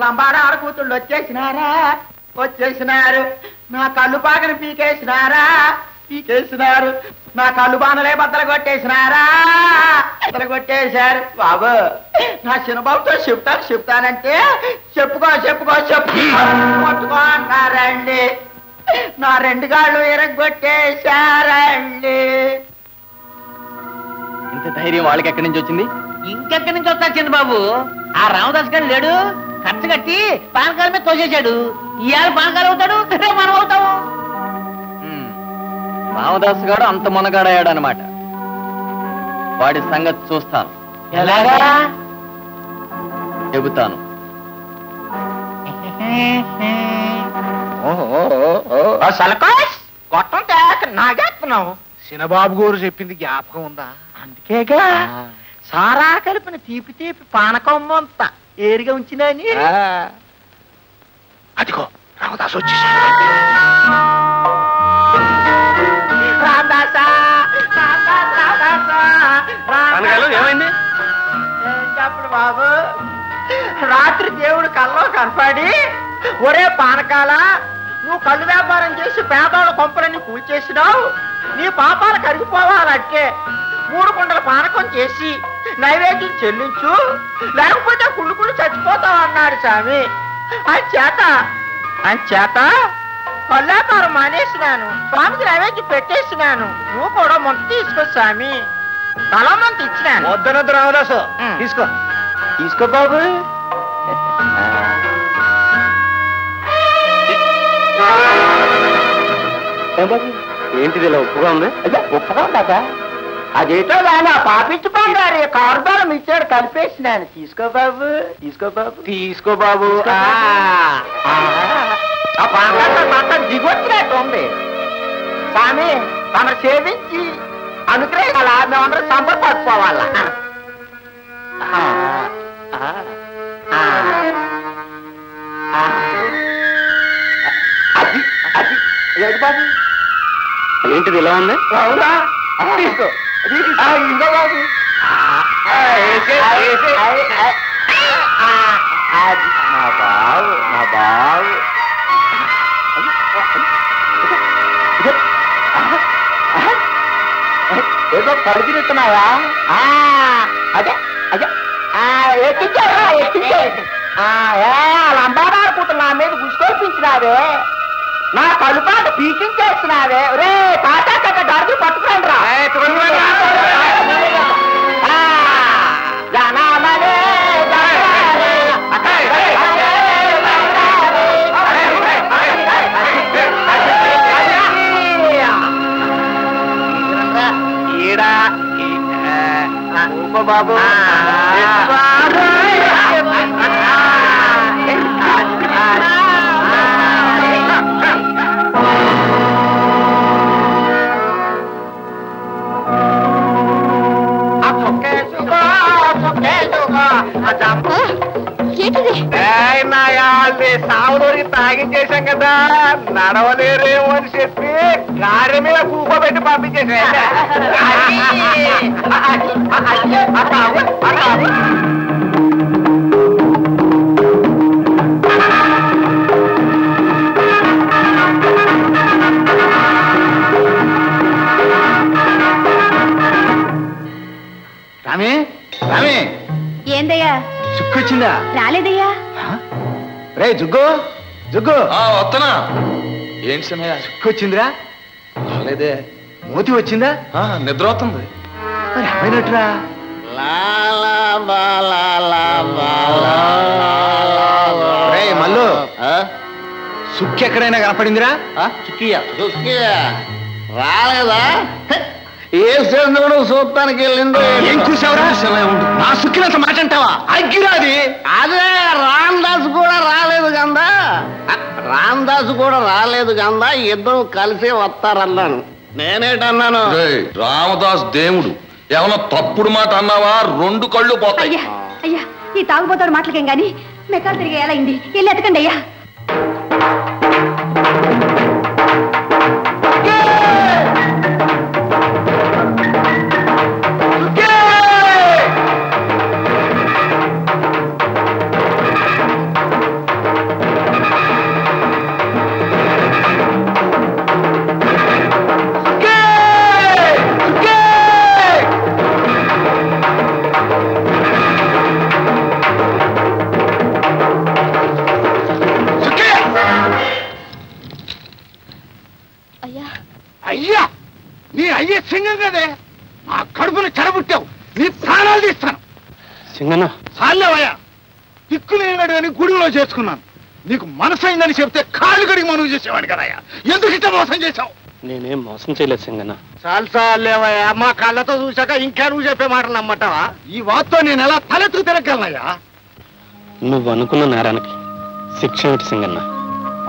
లంబాడ ఆడకూతుళ్ళు వచ్చేసినారు. నా కళ్ళు పాకని పీకేసినారు. నా కళ్ళు బాణలే బద్దలు కొట్టేశారు బాబు. నా చిన్నబాబుతో చెప్తానంటే చెప్పుకో పట్టుకో అన్నారండి. నా 2 కాళ్ళు ఇరగొట్టేశారండి. ఇంత ధైర్యం వాళ్ళకి ఎక్కడి నుంచి వచ్చింది? ఇంకెక్కడి నుంచి వస్తా చిన్నబాబు? ఆ రామదాస్ గారు లేడు, ఖర్చు కట్టి పానకాల మీద తోసేశాడు. ఇవాళ పానకాలు అవుతాడు, రేపు మనం అవుతాము. రామదాసు గారు అంత మొనగాడయ్యాడు అనమాట. వాడి సంగతి చూస్తాను. ఎలాగా? చెబుతాను. గొట్టం తేక నాగేస్తున్నావు. చిన్నబాబు గారు చెప్పింది జ్ఞాపకం ఉందా? అందుకేగా సారా కలిపిన తీపి పానకం అంతా ఏరిగా ఉంచినాని. అదిగో రామదాసు వచ్చేసి. ఏమైంది? చెప్పడు బాబు. రాత్రి దేవుడు కల్లో కనపడి, ఒరే పానకాల, నువ్వు కళ్ళు వ్యాపారం చేసి పేదవాళ్ళ కొంపలన్నీ కూల్చేసినావు. నీ పాపాలు కరిగిపోవాలంటే 3 కుండల పానకం చేసి నైవేద్యం చెల్లించు, లేకపోతే కుళ్ళు చచ్చిపోతావు అన్నాడు స్వామి. అంచేత కళ్ళు వ్యాపారం మానేసినాను, స్వామికి నైవేద్యం పెట్టేసినాను. నువ్వు కూడా మొంత తీసుకో స్వామి. తలమంత ఇచ్చినాను. వద్దనొద్దు రామదాసు, తీసుకో. తీసుకో బాబు. ఏంటిది ఇలా ఉప్పుగా ఉంది? అదే ఉప్పగా ఉందా? అదేటో కానీ ఆ పాపిచ్చి బంగారు కార్బారం ఇచ్చాడు, కలిపేసినాను. తీసుకో బాబు, తీసుకో బాబు, తీసుకో బాబు. ఆ పాత్ర దిగొచ్చినట్టు ఉంది. స్వామి తమరు సేవించి అనుగ్రహాల మేమందరం సంపర్పడుకోవాలా? అది అది ఏడు బాబు, ఏంటిది ఇలా ఉంది? అవునా? తీసుకో, ఇదో బాబు. అది నా బాబు, నా బాబు. ఏదో పరిగిస్తున్నావా? అదే అదే ఎక్కించావా? ఎక్కించే లంబాడారు పుట్టు నా మీద గుసుకొల్పించినావే, నా కలుపాట పీకించేస్తున్నావే. రే తాతా కట్ట డర్జీ పట్టుకోండి రా. బాబు ఏంటిది? సావులోకి తాగించేశాం కదా, నడవలేరేమో అని చెప్పి గారి మీద కూకోబెట్టి పంపించేసా. రామే రామే, ఏందయ్యా? చుక్కొచ్చిందా? రాలేదయ్యా. రే జుగ్గు జుగ్గు, వస్తున్నా. ఏంటి సినయ్య? చుక్కొచ్చిందిరా? రాలేదే. మూతి వచ్చిందా? నిద్ర వస్తుంది. మరి ఏమైనట్టురా? రే మల్లు, సుక్కి ఎక్కడైనా కనపడిందిరా? రాలేదా? ఏ చంద్రుడు చూడటానికి వెళ్ళింది? ఏం చూసావురా? నా సుక్కినంత మాట అంటావా? అగ్గిరాది. అదే రామదాస్ కూడా రాలేదు కదా, రామదాస్ కూడా రాలేదు కదా, ఇద్దరు కలిసి వస్తారన్నాను. నేనేటన్నాను? రామదాస్ దేవుడు ఏమన్నా తప్పుడు మాట అన్నావా? రెండు కళ్ళు పోతాయి. అయ్యా అయ్యా, ఈ తాగుబోతాడు మాటలకేం గాని మెక్కలు తిరిగి ఎలా అయింది? వెళ్ళి ఎతకండి అయ్యా. అయ్యా, నీ అయ్యే సింగం కదే, మా కడుపును చెడబుట్టావు, నీ ప్రాణాలు తీస్తాను. సింగన్న, చాలేవయ్యా, దిక్కులేనాడు అని గుడిలో చేసుకున్నాను. నీకు మనసైందని చెప్తే కాళ్ళు కడిగి మనవి చేసేవాడు కదయ్యా. ఎందుకు ఇట్లా మోసం చేశావు? నేనేం మోసం చేయలేదు సింగన్న. చాలేవయ్యా, మా కళ్ళతో చూశాక ఇంకా నువ్వు చెప్పే మాటలు నమ్మటావా? ఈ వార్త నేను ఎలా తలెత్తుకు తిరగలనయ్యా? నువ్వు అనుకున్న నేరానికి శిక్ష ఏమిటి సింగన్న?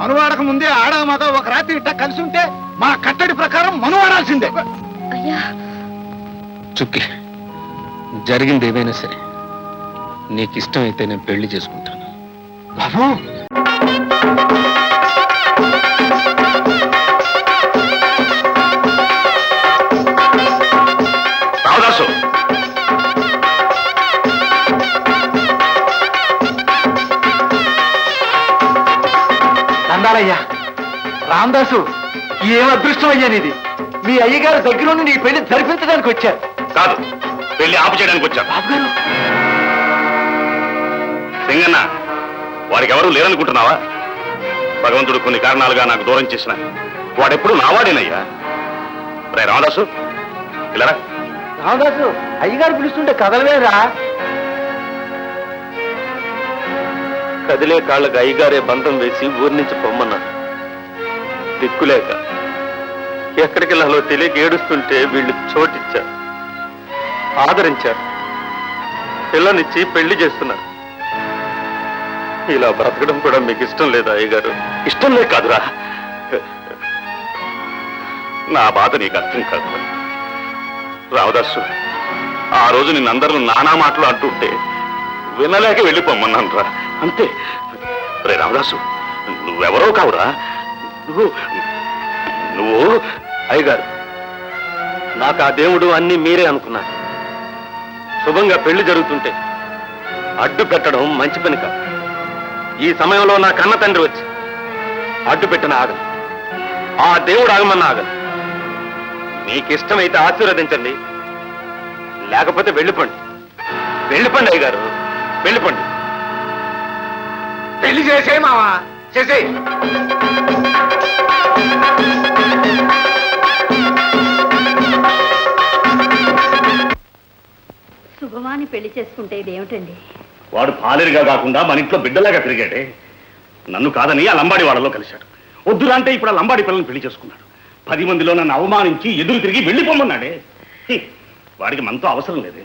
మనువాడక ముందే ఆడ మగ ఒక రాత్రి ఇట్ట కలిసి ఉంటే మా కట్టడి ప్రకారం మనువాడాల్సిందే. అయ్యా చుక్కి, జరిగింది ఏదైనా సరే నీకు ఇష్టమైతే నేను పెళ్లి చేసుకుంటాను. బాబు, రామదాసు, దండాలయ్యా. రామదాసు, ఏం అదృష్టం అయ్యా నీది. మీ అయ్యగారు దగ్గరుండి నీ పెళ్లి జరిపించడానికి వచ్చారు. కాదు, పెళ్లి ఆపు చేయడానికి వచ్చాను. బాబుగారు, సింగన్న, వాడికి ఎవరూ లేరనుకుంటున్నావా? భగవంతుడు కొన్ని కారణాలుగా నాకు దూరం చేసిన వాడెప్పుడు నావాడేనయ్యా. రే రామదాసు, ఇలా రామదాసు అయ్యగారు పిలుస్తుంటే కదలవేరా. కదిలే కాళ్ళకు అయ్యగారే బంధం వేసి ఊరి నుంచి పొమ్మన్నారు. దిక్కులేక ఎక్కడికి వెళ్ళాలో తెలియక ఏడుస్తుంటే వీళ్ళు చోటిచ్చారు, ఆదరించారు, పిల్లనిచ్చి పెళ్లి చేస్తున్నారు. ఇలా బ్రతకడం కూడా మీకు ఇష్టం లేదా అయ్యగారు? ఇష్టం లే కాదురా, నా బాధ నీకు అర్థం కాదు. రామదాసు, ఆ రోజు నిన్నందరూ నానా మాటలు అంటుంటే వినలేక వెళ్ళిపోమన్నాను రా, అంతే. రే రామదాసు, నువ్వెవరో కావురా, నువ్వు అయ్యగారు, నాకు ఆ దేవుడు అన్ని మీరే అనుకున్నారు. శుభంగా పెళ్లి జరుగుతుంటే అడ్డు పెట్టడం మంచి పని కాదు. ఈ సమయంలో నా కన్న తండ్రి వచ్చి అడ్డు పెట్టిన ఆగదు, ఆ దేవుడు ఆగమన్న ఆగదు. మీకిష్టమైతే ఆశీర్వదించండి, లేకపోతే వెళ్ళిపోండి. వెళ్ళిపోండి అయ్యగారు, వెళ్ళిపోండి. పెళ్లి చేసే మావా, చేసే. శుభమాని పెళ్లి చేసుకుంటే ఇదేమిటండి? వాడు పాలేరుగా కాకుండా మన ఇంట్లో బిడ్డలాగా తిరిగాడే. నన్ను కాదని ఆ లంబాడి వాళ్ళలో కలిశాడు. వద్దురా అంటే ఇప్పుడు ఆ లంబాడి పిల్లల్ని పెళ్లి చేసుకున్నాడు. 10 మందిలో నన్ను అవమానించి ఎదురు తిరిగి వెళ్ళిపోమన్నాడే. వాడికి మనతో అవసరం లేదే,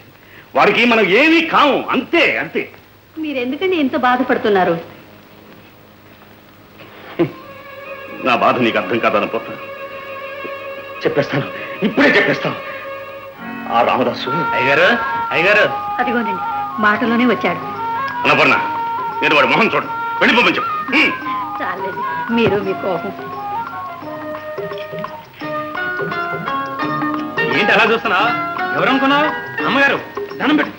వాడికి మనం ఏమీ కాము, అంతే అంతే. మీరెందుకండి ఇంత బాధపడుతున్నారు? నా బాధ నీకు అర్థం కాదనుకోతా. చెప్పేస్తాను, ఇప్పుడే చెప్పేస్తాను. ఆ రామదాసు అయ్యగారు, అయ్యగారు, అదిగోనండి మాటలోనే వచ్చాడు. అనపర్ణ, నేను వాడి మొహం చూడు, వెళ్ళిపోమని చెప్పు. చాలండి మీరు మీ కోపం. ఏంటి అలా చూస్తున్నావు? ఎవరనుకున్నావు? అమ్మగారు, దండం పెట్టు.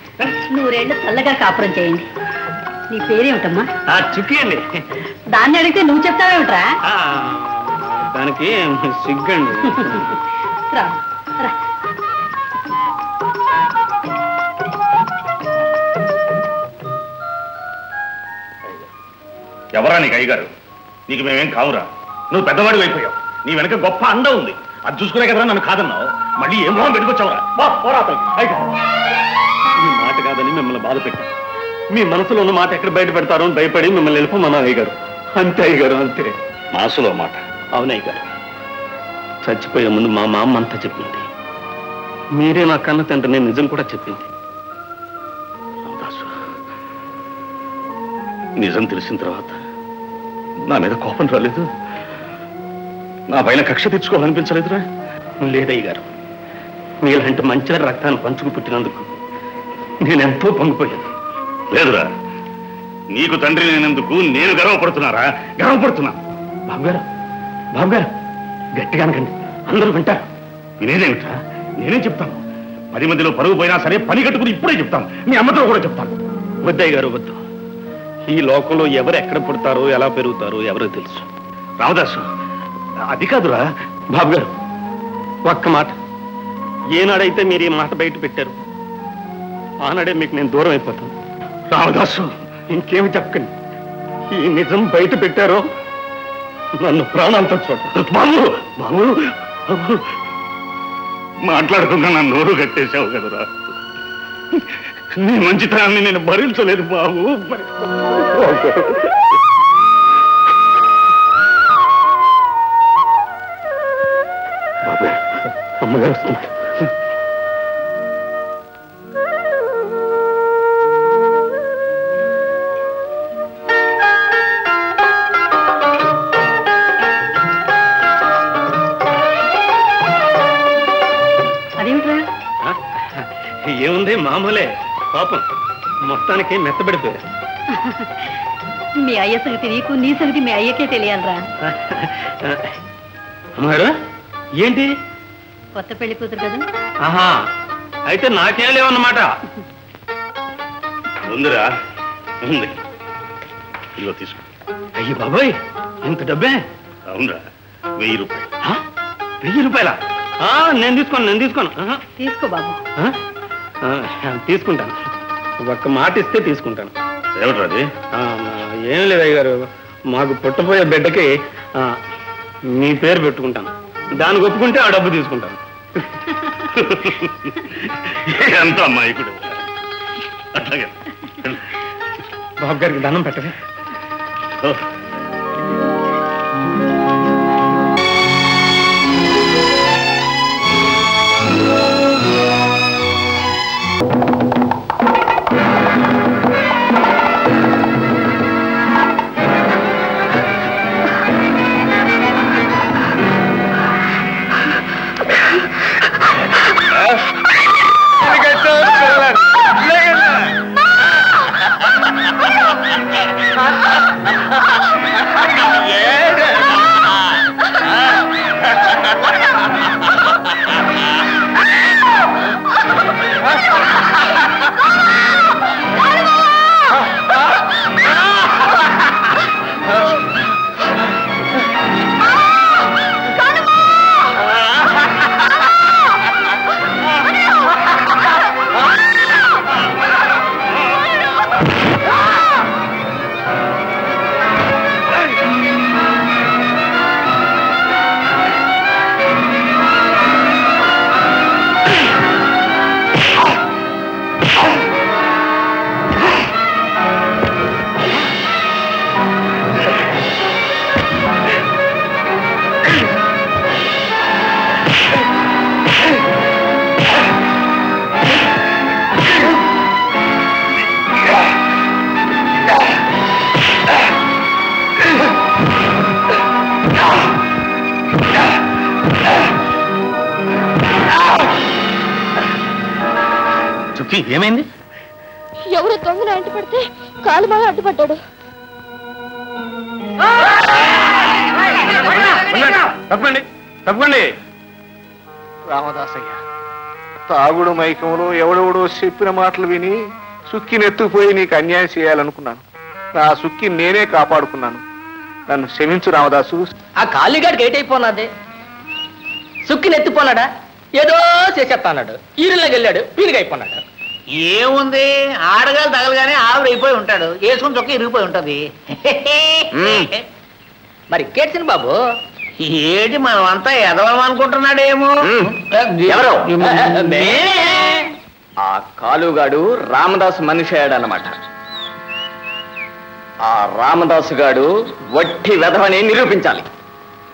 నూరేళ్ళు చల్లగా కాపురం చేయండి. నీ పేరేమిటమ్మా? చుక్కి అండి. దాన్ని అడిగితే నువ్వు చెప్తావేమిట్రా? దానికి సిగ్గండి. రా రా. ఎవరా నీకు అయ్యగారు? నీకు మేమేం కావురా, నువ్వు పెద్దవాడి అయిపోయావు. నీ వెనక గొప్ప అండ ఉంది, అది చూసుకునే కదా నన్ను కాదన్నావు. మళ్ళీ ఏ మొహం పెట్టుకొచ్చావురా? మీ మాట కాదని మిమ్మల్ని బాధ పెట్టాను. మీ మనసులో ఉన్న మాట ఎక్కడ బయట పెడతారో అని భయపడి మిమ్మల్ని వెళ్ళిపోమన్నా అయ్యగారు. అంతే అయ్యగారు, అంతే. మనసులో మాట. అవునయ్యగారు, చచ్చిపోయే ముందు మా అమ్మ అంతా చెప్పింది. మీరే నా కన్న తండ్రి నిజం కూడా చెప్పింది. రామదాసు, నిజం తెలిసిన తర్వాత నా మీద కోపం రాలేదు, నా పైన కక్ష తెచ్చుకోవాలనిపించలేదురా? లేదయ్యగారు, మీలాంటి మంచి రక్తాన్ని పంచుకు పుట్టినందుకు నేనెంతో పొంగిపోయాను. లేదురా, నీకు తండ్రి నేనెందుకు నేను గర్వపడుతున్నారా? గర్వపడుతున్నా. బాబుగారు, బాబుగారు, గట్టిగా అనకండి, అందరూ వింటారు. వినేదేమిట్రా? నేనేం చెప్తాను. 10 మందిలో పరుగు పోయినా సరే పని కట్టుకుని ఇప్పుడే చెప్తాను. మీ అమ్మతో కూడా చెప్తాను. వద్దయ్య గారు, వద్దు. ఈ లోకంలో ఎవరు ఎక్కడ పుడతారో ఎలా పెరుగుతారో ఎవరో తెలుసు. రామదాసు, అది కాదురా. బాబుగారు, ఒక్క మాట. ఏనాడైతే మీరు ఈ మాట బయట పెట్టారు ఆనాడే మీకు నేను దూరం అయిపోతాను. రామదాసు, ఇంకేమి చెప్పకండి. ఈ నిజం బయట పెట్టారో నన్ను ప్రాణాలతో చూడండి. బాబు బాబు బాబు, మాట్లాడకుండా నా నోరు కట్టేశావు కదరా. నీ మంచితనాన్ని నేను భరించలేదు బాబు. బాబు, అమ్మగారు వస్తున్నారు. అదేమిట్రా? ఏముంది, మామూలే. పాపం మొత్తానికి మెత్తబడిపోయారు. మీ అయ్య సంగతి నీకు, నీ సంగతి మీ అయ్యకే తెలియాలరా. అమ్మగారు, ఏంటి? కొత్త పెళ్లి కూతురు కదా. ఆహా, అయితే నాకేం లేవన్నమాట. ఉందిరా, ఉంది. ఇదిగో తీసుకో. అయ్యి బాబాయ్, ఇంత డబ్బే? అవునరా, 1000 రూపాయలు. 1000 రూపాయల? నేను తీసుకోను. తీసుకో బాబు. తీసుకుంటాను. ఒక్క మాట ఇస్తే తీసుకుంటాను. ఏమిట్రా అది? ఏం లేదు అయ్య గారు, మాకు పుట్టపోయే బిడ్డకి మీ పేరు పెట్టుకుంటాను. దానికి ఒప్పుకుంటే ఆ డబ్బు తీసుకుంటాను. ఎంత అమ్మాయికుడు. అట్లాగే బాబు గారికి దండం పెట్టవే. చుక్కి ఏమైంది? ఎవరో దొంగలు అంటుపడితే కాలు బాగా అడ్డుపడ్డాడు. తప్పండి తప్పండి. రామదాసయ్య, తాగుడు మైకంలో ఎవడెవడో చెప్పిన మాటలు విని సుక్కినెత్తుకుపోయి నీకు అన్యాయం చేయాలనుకున్నాను. నా సుక్కి నేనే కాపాడుకున్నాను. నన్ను క్షమించు రామదాసు. ఆ కాళీగాడికి ఏటైపోనాదే? సుక్కిని ఎత్తిపోనాడా? ఏదో చేసేస్తా అన్నాడు. ఈరులోకి వెళ్ళాడు, పీరుగైపోన్నాడు. ఏముంది, ఆడగాలు తగలగానే ఆవిరైపోయి ఉంటాడు. వేసుకుని చొక్క ఇరిగిపోయి ఉంటది. మరి కేట్సిన బాబు ఏటి మనం అంతా ఎదవం అనుకుంటున్నాడేమో. ఎవరు? ఆ కాలుగాడు రామదాసు మనిషి అయ్యాడనమాట. ఆ రామదాసు గాడు వట్టి వెధవని నిరూపించాలి.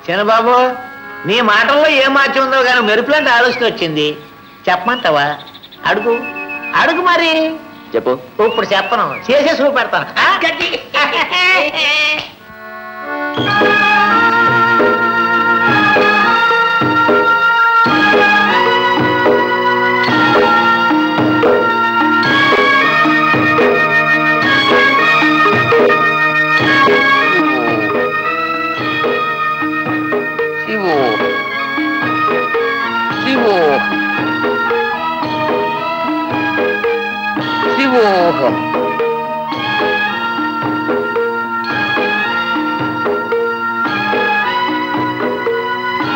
చిన్నబాబు, నీ మాటల్లో ఏం మార్చి ఉందో కానీ మెరుపులాంటి ఆలోచన వచ్చింది. చెప్పమంటావా? అడుగు అడుగు. మరి చెప్పు. ఇప్పుడు చెప్పను, చేసే చూపెడతాను.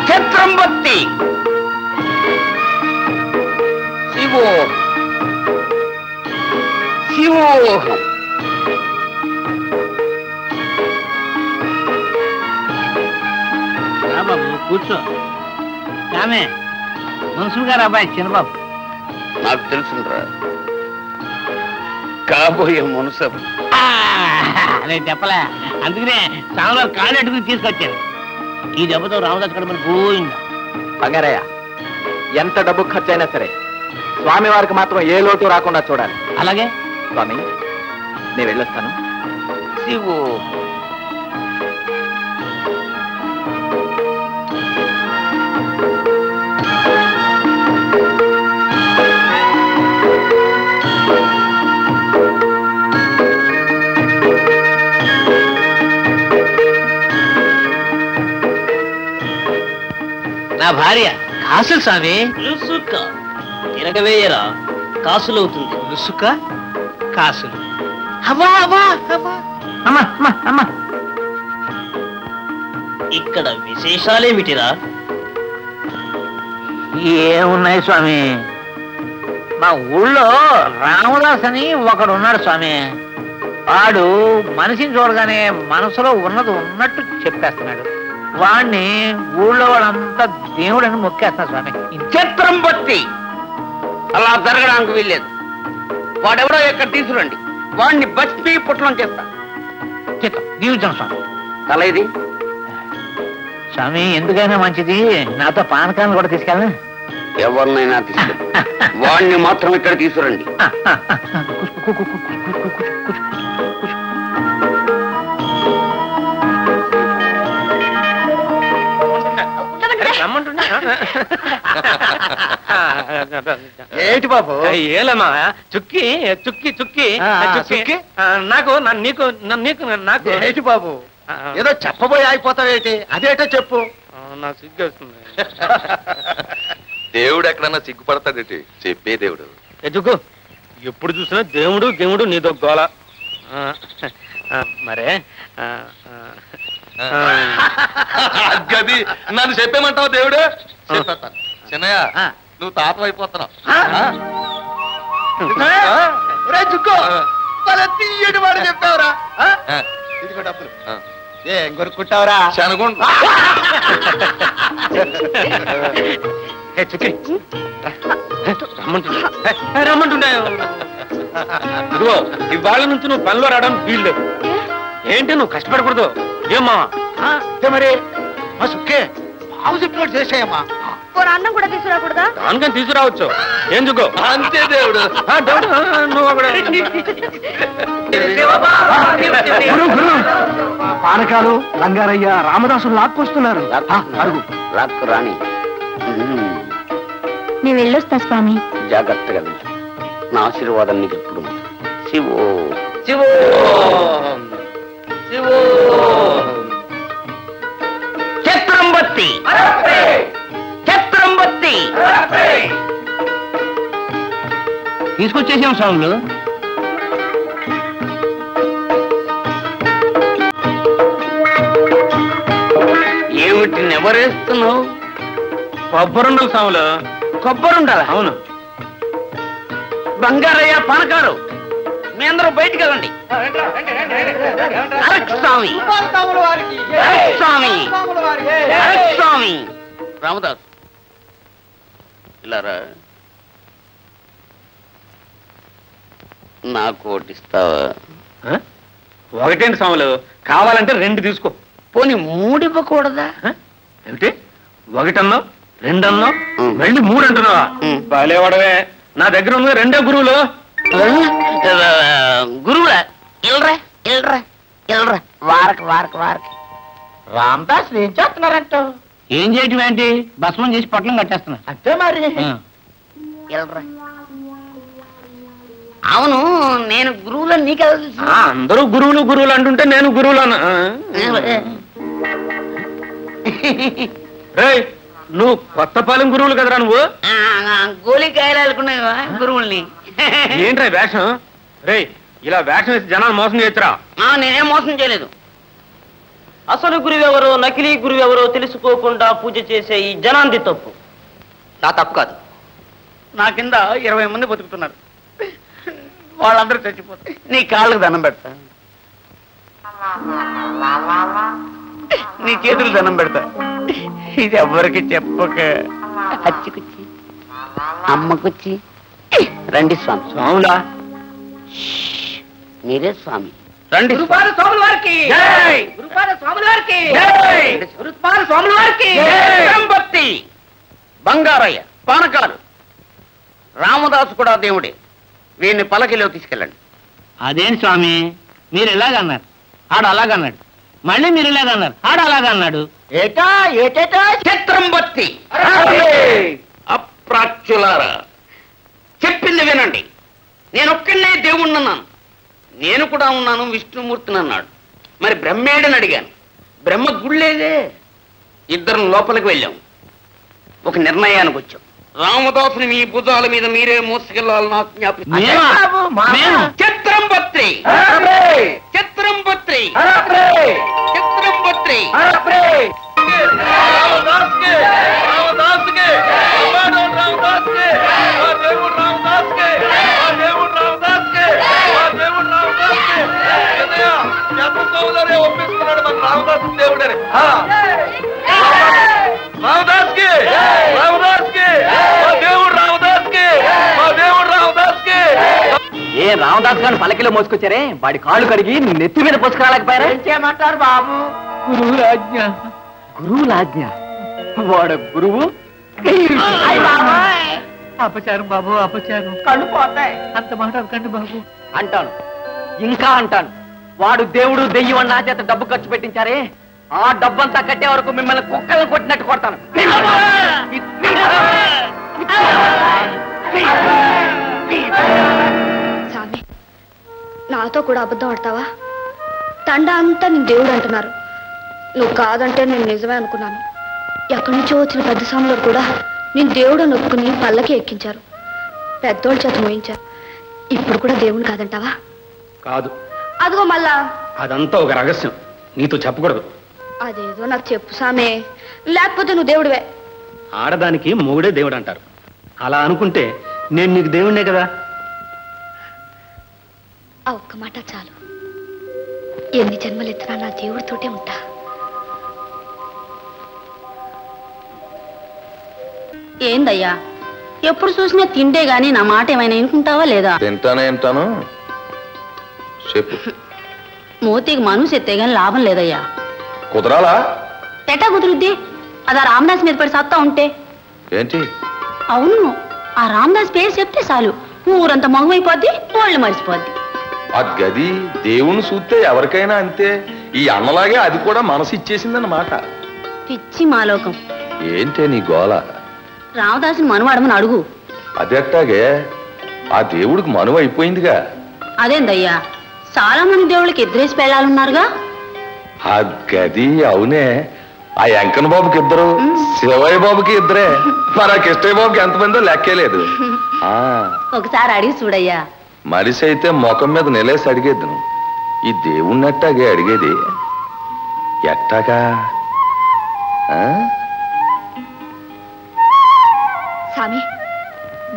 ఛత్రంబత్తి శివోహం. బాబు కూర్చో. ఆమె మున్సిపల్ గారు అబ్బాయి చిన్నబాబు. నాకు తెలుసురా, కాబోయే మున్సబ్. నేను చెప్పలే, అందుకనే సాంలో కాళ్ళు అట్టుకుని తీసుకొచ్చాను. ఈ దెబ్బతో రామదాస్ గడ మరి పోయిందా. బంగారయ్య, ఎంత డబ్బు ఖర్చు అయినా సరే స్వామి వారికి మాత్రం ఏ లోటు రాకుండా చూడాలి. అలాగే స్వామి, నేను వెళ్ళొస్తాను. శివో. నా భార్య కాసులు స్వామి. లుసుక తిరగవేయరా, కాసులవుతుంది. లుసుక కాసులు. అమ్మా అమ్మా అమ్మా అమ్మా అమ్మా అమ్మా. ఇక్కడ విశేషాలేమిటిరా? ఏమున్నాయి స్వామి, మా ఊళ్ళో రామదాస్ అని ఒకడు ఉన్నాడు స్వామి. వాడు మనిషిని చూడగానే మనసులో ఉన్నది ఉన్నట్టు చెప్పేస్తున్నాడు. వాణ్ణి ఊళ్ళో వాళ్ళంతా దేవుడని మొక్కేస్తున్నారు స్వామి. చిత్రం బట్టి అలా జరగడానికి వీల్లేదు. వాడెవడో ఎక్కడ తీసుకురండి, వాడిని బస్పీ పుట్లం చేస్తా. చిత్తం దీవించాం స్వామి. తల ఇది స్వామి ఎందుకైనా మంచిది నాతో పానకాలను కూడా తీసుకెళ్ళా. ఎవరినైనా తీసుకెళ్ళి వాడిని మాత్రం ఇక్కడ తీసుకురండి. ఏంటి బాబు? ఏలమ్మా చుక్కి చుక్కి చుక్కి చుక్కి? నాకు నీకు నీకు నాకు ఏంటి బాబు ఏదో చెప్పబోయి ఆగిపోతావేంటి? అదేటో చెప్పు. నాకు సిగ్గేస్తుంది. దేవుడు ఎక్కడన్నా సిగ్గుపడతాడేటి? చెప్పే దేవుడు. ఎదుగు ఎప్పుడు చూసినా దేవుడు దేవుడు నీదో గోల. మరే గది నన్ను చెప్పేమంటావు దేవుడు? చెప్పేస్తాను. చిన్నయ్య నువ్వు తాత అయిపోతున్నావు. ఒరే చుక్కో, భలే తీయటి వాడు చెప్పావురా. ఇదిగో డబ్బులు. ఏం కొనుక్కుంటావురా? శనగుండు. రమ్మంటుండే. ఇదిగో ఇవాళ నుంచి నువ్వు పనిలో రావడానికి వీళ్ళు ఏంటి, నువ్వు కష్టపడకూడదు. ఏమ్మా మరి మా సుక్కే బాబు చెప్పినట్టు చేసేయమ్మా. అన్నం కూడా తీసుకురాకూడదా? దానికని తీసుకురావచ్చు. ఏం చుక్కో అంతే దేవుడు. నువ్వు అక్కడ పానకాలు రంగారయ్య రామదాసులు లాక్కొస్తున్నారు. రాక్కు రాణి, నేను వెళ్ళొస్తా స్వామి. జాగ్రత్తగా వెళ్ళు. నా ఆశీర్వాదం నీకు ఎప్పుడు ఉంది. శివో శివో శివో చిత్రంబత్తి చిత్రంబత్తి తీసుకొచ్చేసాం స్వాములు. ఏమిటి నెవరేస్తున్నావు? కొబ్బరుండలు సాములు. కొబ్బరుండాలా? అవును. బంగారయ్య పానకారు, మీ అందరూ బయటికి వెళ్ళండి. స్వామి స్వామి స్వామి రామదాస్ ఇలారా, నాకు ఓటిస్తావా? ఒకటేంటి సాములు, కావాలంటే 2 తీసుకో. పోనీ 3 ఇవ్వకూడదా? ఏమిటి ఒకటన్నావు, 2 అన్నావు, మళ్ళీ 3 అంటున్నావా? ఉమ్. బాలేవాడవే. నా దగ్గర ఉన్న 2 గురువులు. గురువులా? ఇల్రా ఇల్రా ఇల్రా, వారక వారక వారక. రామదాస్ ఏం చేస్తున్నారంటావు? ఏం చేయటం ఏంటి, భస్మం చేసి పొట్లం కట్టేస్తున్నా. అంతే మరి. ఇల్రా. అవును, నేను గురువులని నీకెలా తెలుసు? అందరూ గురువులు గురువులు అంటుంటే నేను గురువులు అన్నా. రేయ్, నువ్వు కొత్తపాలెం గురువులు కదరా నువ్వు? గోళీకాయలు అనుకున్నావా గురువుల్ని? ఏంట్రా వేషం? రేయ్, ఇలా వేషం వేసి జనాలు మోసం చేయొచ్చురా. నేనేం మోసం చేయలేదు. అసలు గురువెవరో నకిలీ గురువెవరో తెలుసుకోకుండా పూజ చేసే ఈ జనాంది తప్పు. నా తప్పు కాదు. నా కింద 20 మంది బతుకుతున్నారు. వాళ్ళందరూ చచ్చిపోతారు. నీ కాళ్ళకు దండం పెడతా, నీ చేతులు దండం పెడతా. ఇది ఎవ్వరికి చెప్పక అచ్చికొచ్చి అమ్మకొచ్చి రండి స్వామి. స్వాములా? మీరే స్వామి, రండి. స్వాముల వారికి జై! స్వాముల వారికి జై! స్వాముల వారికి చిత్రంబత్తి, బంగారయ్య, పానకాలు, రామదాసు కూడా దేవుడే. వీడిని పలకిలో తీసుకెళ్ళండి. అదేంటి స్వామి, మీరు ఇలాగన్నారు, ఆడు అలాగన్నాడు, మళ్ళీ మీరు ఇలాగన్నారు, ఆడు అలాగన్నాడు. ఏటా ఏటేటా? చిత్రంబత్తి. అప్రాచ్యులారా, చెప్పింది వినండి. నేను ఒక్కనే దేవుణ్ణన్నాను. నేను కూడా ఉన్నాను, విష్ణుమూర్తిని అన్నాడు. మరి బ్రహ్మేడని అడిగాను, బ్రహ్మ గుళ్ళేదే. ఇద్దరం లోపలికి వెళ్ళాం, ఒక నిర్ణయానికి వచ్చాం. రామదాసుని మీ భుజాల మీద మీరే మోసుకెళ్ళాలని ఆజ్ఞాపిస్తాను. చిత్రంబత్తి చిత్రంబత్తి చిత్రంబత్తి. ఒప్పిస్తున్నాడు మన రామదాసు దేవుడని. రామదాస్ కి రామదాస్ కి మా దేవుడు రామదాస్ కి మా దేవుడు రామదాస్ కి. ఏ రామదాస్ గారిని పల్లకిలో మోసుకొచ్చారే, వాడి కాళ్ళు కడిగి నెత్తి మీద పోసుకురాలేకపోయారా? ఏం చేయమంటారు బాబు? గురువులాజ్ఞ. గురువులాజ్ఞ? వాడ గురువు? అయ్ బాబాయ్, అపచారం బాబు, అపచారం. కళ్ళు పోతాయి. అంత మాట్లాడకండి బాబు. అంటాను, ఇంకా అంటాను. వాడు దేవుడు దెయ్యం నా చేత డబ్బు ఖర్చు పెట్టించారే, ఆ డబ్బంతా కట్టే వరకు మిమ్మల్ని కుక్కలు కొట్టినట్టు కొడతాను. స్వామి, నాతో కూడా అబద్ధం ఆడతావా? తండ అంతా నేను దేవుడు అంటున్నారు. నువ్వు కాదంటే నేను నిజమే అనుకున్నాను. ఎక్కడి నుంచో వచ్చిన పెద్ద స్వాములు కూడా నేను దేవుడు నొక్కుని పల్లకి ఎక్కించారు, పెద్దోళ్ళ చేత మోయించారు. ఇప్పుడు కూడా దేవుడు కాదంటావా? కాదు, అదిగో మళ్ళా అదంతా ఒక రహస్యం, నీతో చెప్పకూడదు. అదేదో నాకు చెప్పు సామే, లేకపోతే నువ్వు దేవుడివే. ఆడదానికి మొగుడే దేవుడు అంటారు. అలా అనుకుంటే నేను నీకు దేవుడినే కదా. ఆ ఒక్క మాట చాలు. ఎన్ని జన్మలెత్తినా నా దేవుడితోటే ఉంటా. ఏందయ్యా, ఎప్పుడు చూసినా తిండే గాని నా మాట ఏమైనా వినుకుంటావా లేదా? తింటానే వింటాను, చెప్పు. మూతికి మనసు ఎత్తే గాని లాభం లేదయ్యా. కుదరాలా? ఎట్టా కుదురుద్ది? అది ఆ రామదాస్ మీద పడి సత్తా ఉంటే. ఏంటి? అవును, ఆ రామదాస్ పేరు చెప్తే చాలు ఊరంతా మగువైపోద్ది, వాళ్ళు మర్చిపోద్ది. ఆ గది దేవుణ్ణి చూస్తే ఎవరికైనా అంతే. ఈ అన్నలాగే అది కూడా మనసు ఇచ్చేసిందన్నమాట. పిచ్చి మాలోకం. ఏంటే నీ గోల? రామదాసుని మనువాడమని అడుగు. అదెట్టాగే? ఆ దేవుడికి మనువు అయిపోయిందిగా. అదేందయ్యా, చాలా మంది దేవుళ్ళకి ఎదురేసి పెళ్ళాలున్నారుగా. ఆ గది అవునే. ఆ వెంకన్న బాబుకి ఇద్దరు, శివయ్య బాబుకి ఇద్దరే. మరి ఆ కిష్టయ్య బాబుకి ఎంతమందో లెక్కేలేదు. ఆ ఒకసారి అడిగి చూడయ్యా. మనిషి అయితే ముఖం మీద నిలేసి అడిగేద్దును, ఈ దేవుణ్ణట్టాగే అడిగేది ఎట్టాగా? స్వామి,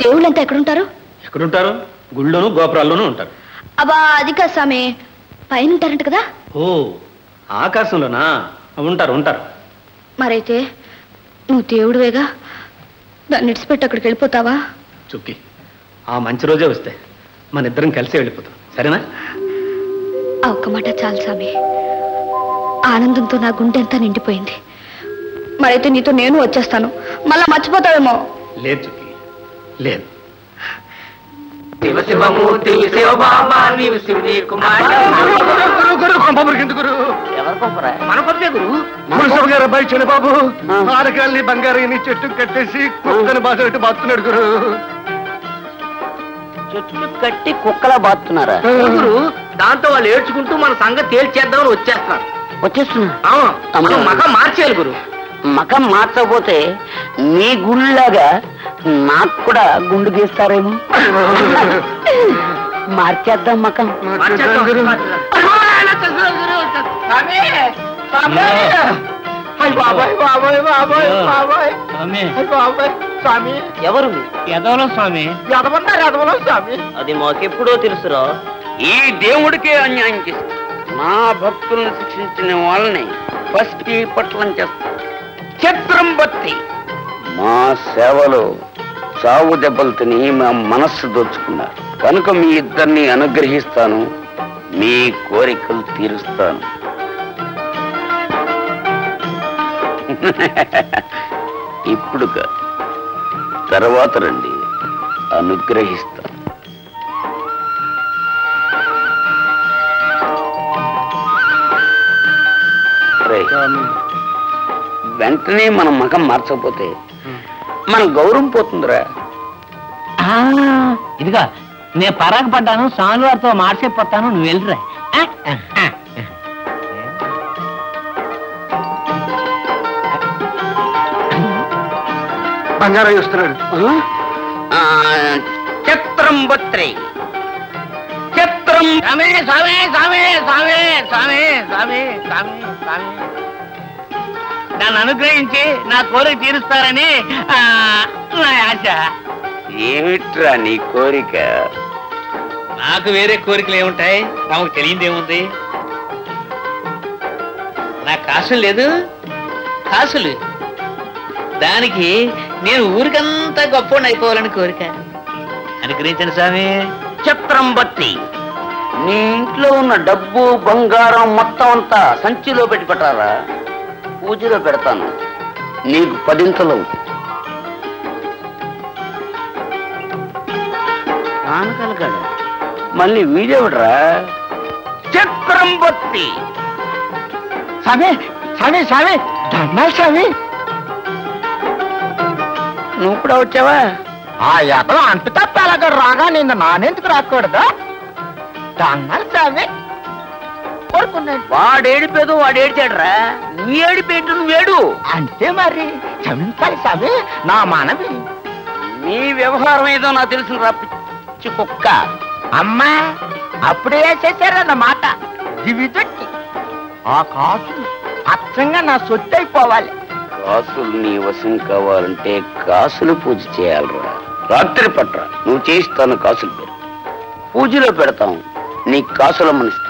దేవుళ్ళంతా ఎక్కడుంటారు? ఎక్కడుంటారు? గుళ్ళోను గోపురాల్లోనూ ఉంటారు. అబ్బా అది కాదు స్వామి, పైన ఉంటారంట కదా. ఓ, ఆకాశంలోనా? ఉంటారు ఉంటారు. మరైతే నువ్వు దేవుడివేగా, దాన్ని ఇడిచిపెట్టి అక్కడికి వెళ్ళిపోతావా? చుక్కి, ఆ మంచి రోజే వస్తే మన ఇద్దరం కలిసి వెళ్ళిపోతాం, సరేనా? ఆ ఒక్క మాట చాలు స్వామి. ఆనందంతో నా గుండె అంతా నిండిపోయింది. మరైతే నీతో నేను వచ్చేస్తాను, మళ్ళా మర్చిపోతావేమో. లేదు చుక్కి, లేదు. శివశివమూర్తి శివబాబా నీవు శివుని కుమారుడు. ఎవరు పంపరా? మన కొద్దే గురు. మున్సబ్ గారు అబ్బాయి చిన్నబాబు ఆరకాల్ని బంగారాన్ని చెట్టు కట్టేసి కుక్కను బాధపెట్టి బాతున్నాడు గురు. చెట్లు కట్టి కుక్కలా బాతున్నారా? గురు, దాంతో వాళ్ళు ఏడ్చుకుంటూ మన సంగతి తేల్చేద్దామని వచ్చేస్తున్నారు. వచ్చేస్తున్నా. మనం మకం మార్చేయాలి గురు. మకం మార్చకపోతే మీ గుళ్ళలాగా నాకు కూడా గుండు గీస్తారేమో. మార్చేద్దాం మకం. మార్చేద్దాం. స్వామి, స్వామి. అయ్ బాబాయ్, బాబాయ్, బాబాయ్, బాబాయ్. అయ్ బాబాయ్, స్వామి. ఎవరు? ఎదవలో స్వామి, ఎదవన్నారు, ఎదవలో స్వామి. అది మాకెప్పుడో తెలుసురా. ఈ దేవుడికే అన్యాయం చేస్తా. నా భక్తులను శిక్షించిన వాళ్ళని ఫస్ట్ పట్లం చేస్తా. చిత్రం బట్టి మా సేవలో చావు దెబ్బలు తిని మా మనస్సు దోచుకున్నారు కనుక మీ ఇద్దరిని అనుగ్రహిస్తాను, మీ కోరికలు తీరుస్తాను. ఇప్పుడు కాదు, తర్వాత రండి, అనుగ్రహిస్తాను. వెంటనే మనం మకం మార్చకపోతే మన గౌరవం పోతుందిరా. ఇదిగా నేను పరాకు పడ్డాను, స్వామి వారితో మార్చేపోతాను, నువ్వు వెళ్ళిరా. బంగారం ఇస్తున్నాడు. చిత్రం బత్రి చిత్రం. స్వామి, స్వామి, స్వామి, స్వామి, స్వామి, స్వామి, స్వామి, స్వామి. నన్ను అనుగ్రహించి నా కోరిక తీరుస్తారని నా ఆశ. ఏమిట్రా నీ కోరిక? నాకు వేరే కోరికలు ఏముంటాయి, తమకు తెలియదు ఏముంది. నాకు కాసులు లేదు, కాసులు దానికి నేను ఊరికంతా గొప్ప అయిపోవాలని కోరిక. అనుగ్రహించండి స్వామి. చిత్రం బట్టి నీ ఇంట్లో ఉన్న డబ్బు బంగారం మొత్తం అంతా సంచిలో పెట్టి పెట్టారా? పూజలో పెడతాను, నీకు 10 నాన్నకలగాడు. మళ్ళీ వీడేవిడ్రా? చిత్రం బట్టి స్వామి స్వామి స్వామి దండాలు స్వామి. నువ్వు కూడా వచ్చావా? ఆ ఎక్కడ అంటు తప్ప అలాగ రాగా నిన్న నానెందుకు రాకూడదు? దండాలు స్వామి. కోరుకున్నాను. వాడేడిపోదు వాడు ఏడిచాడురా, నీ ఏడిపేంటు నువ్వేడు. అంతే మరి క్షమించాలి స్వామి, నా మనవి. నీ వ్యవహారం ఏదో నాకు తెలిసిన రా పిచ్చి కుక్క. అమ్మా అప్పుడే చేశారన్నమాట. దివిదొట్టి ఆ కాసు అచ్చంగా నా సొత్తు అయిపోవాలి. కాసులు నీ వశం కావాలంటే కాసులు పూజ చేయాలరా. రాత్రి పట్రా, నువ్వు చేయిస్తాను కాసులు పేరు. పూజలో పెడతాం, నీ కాసుల మనిస్తా.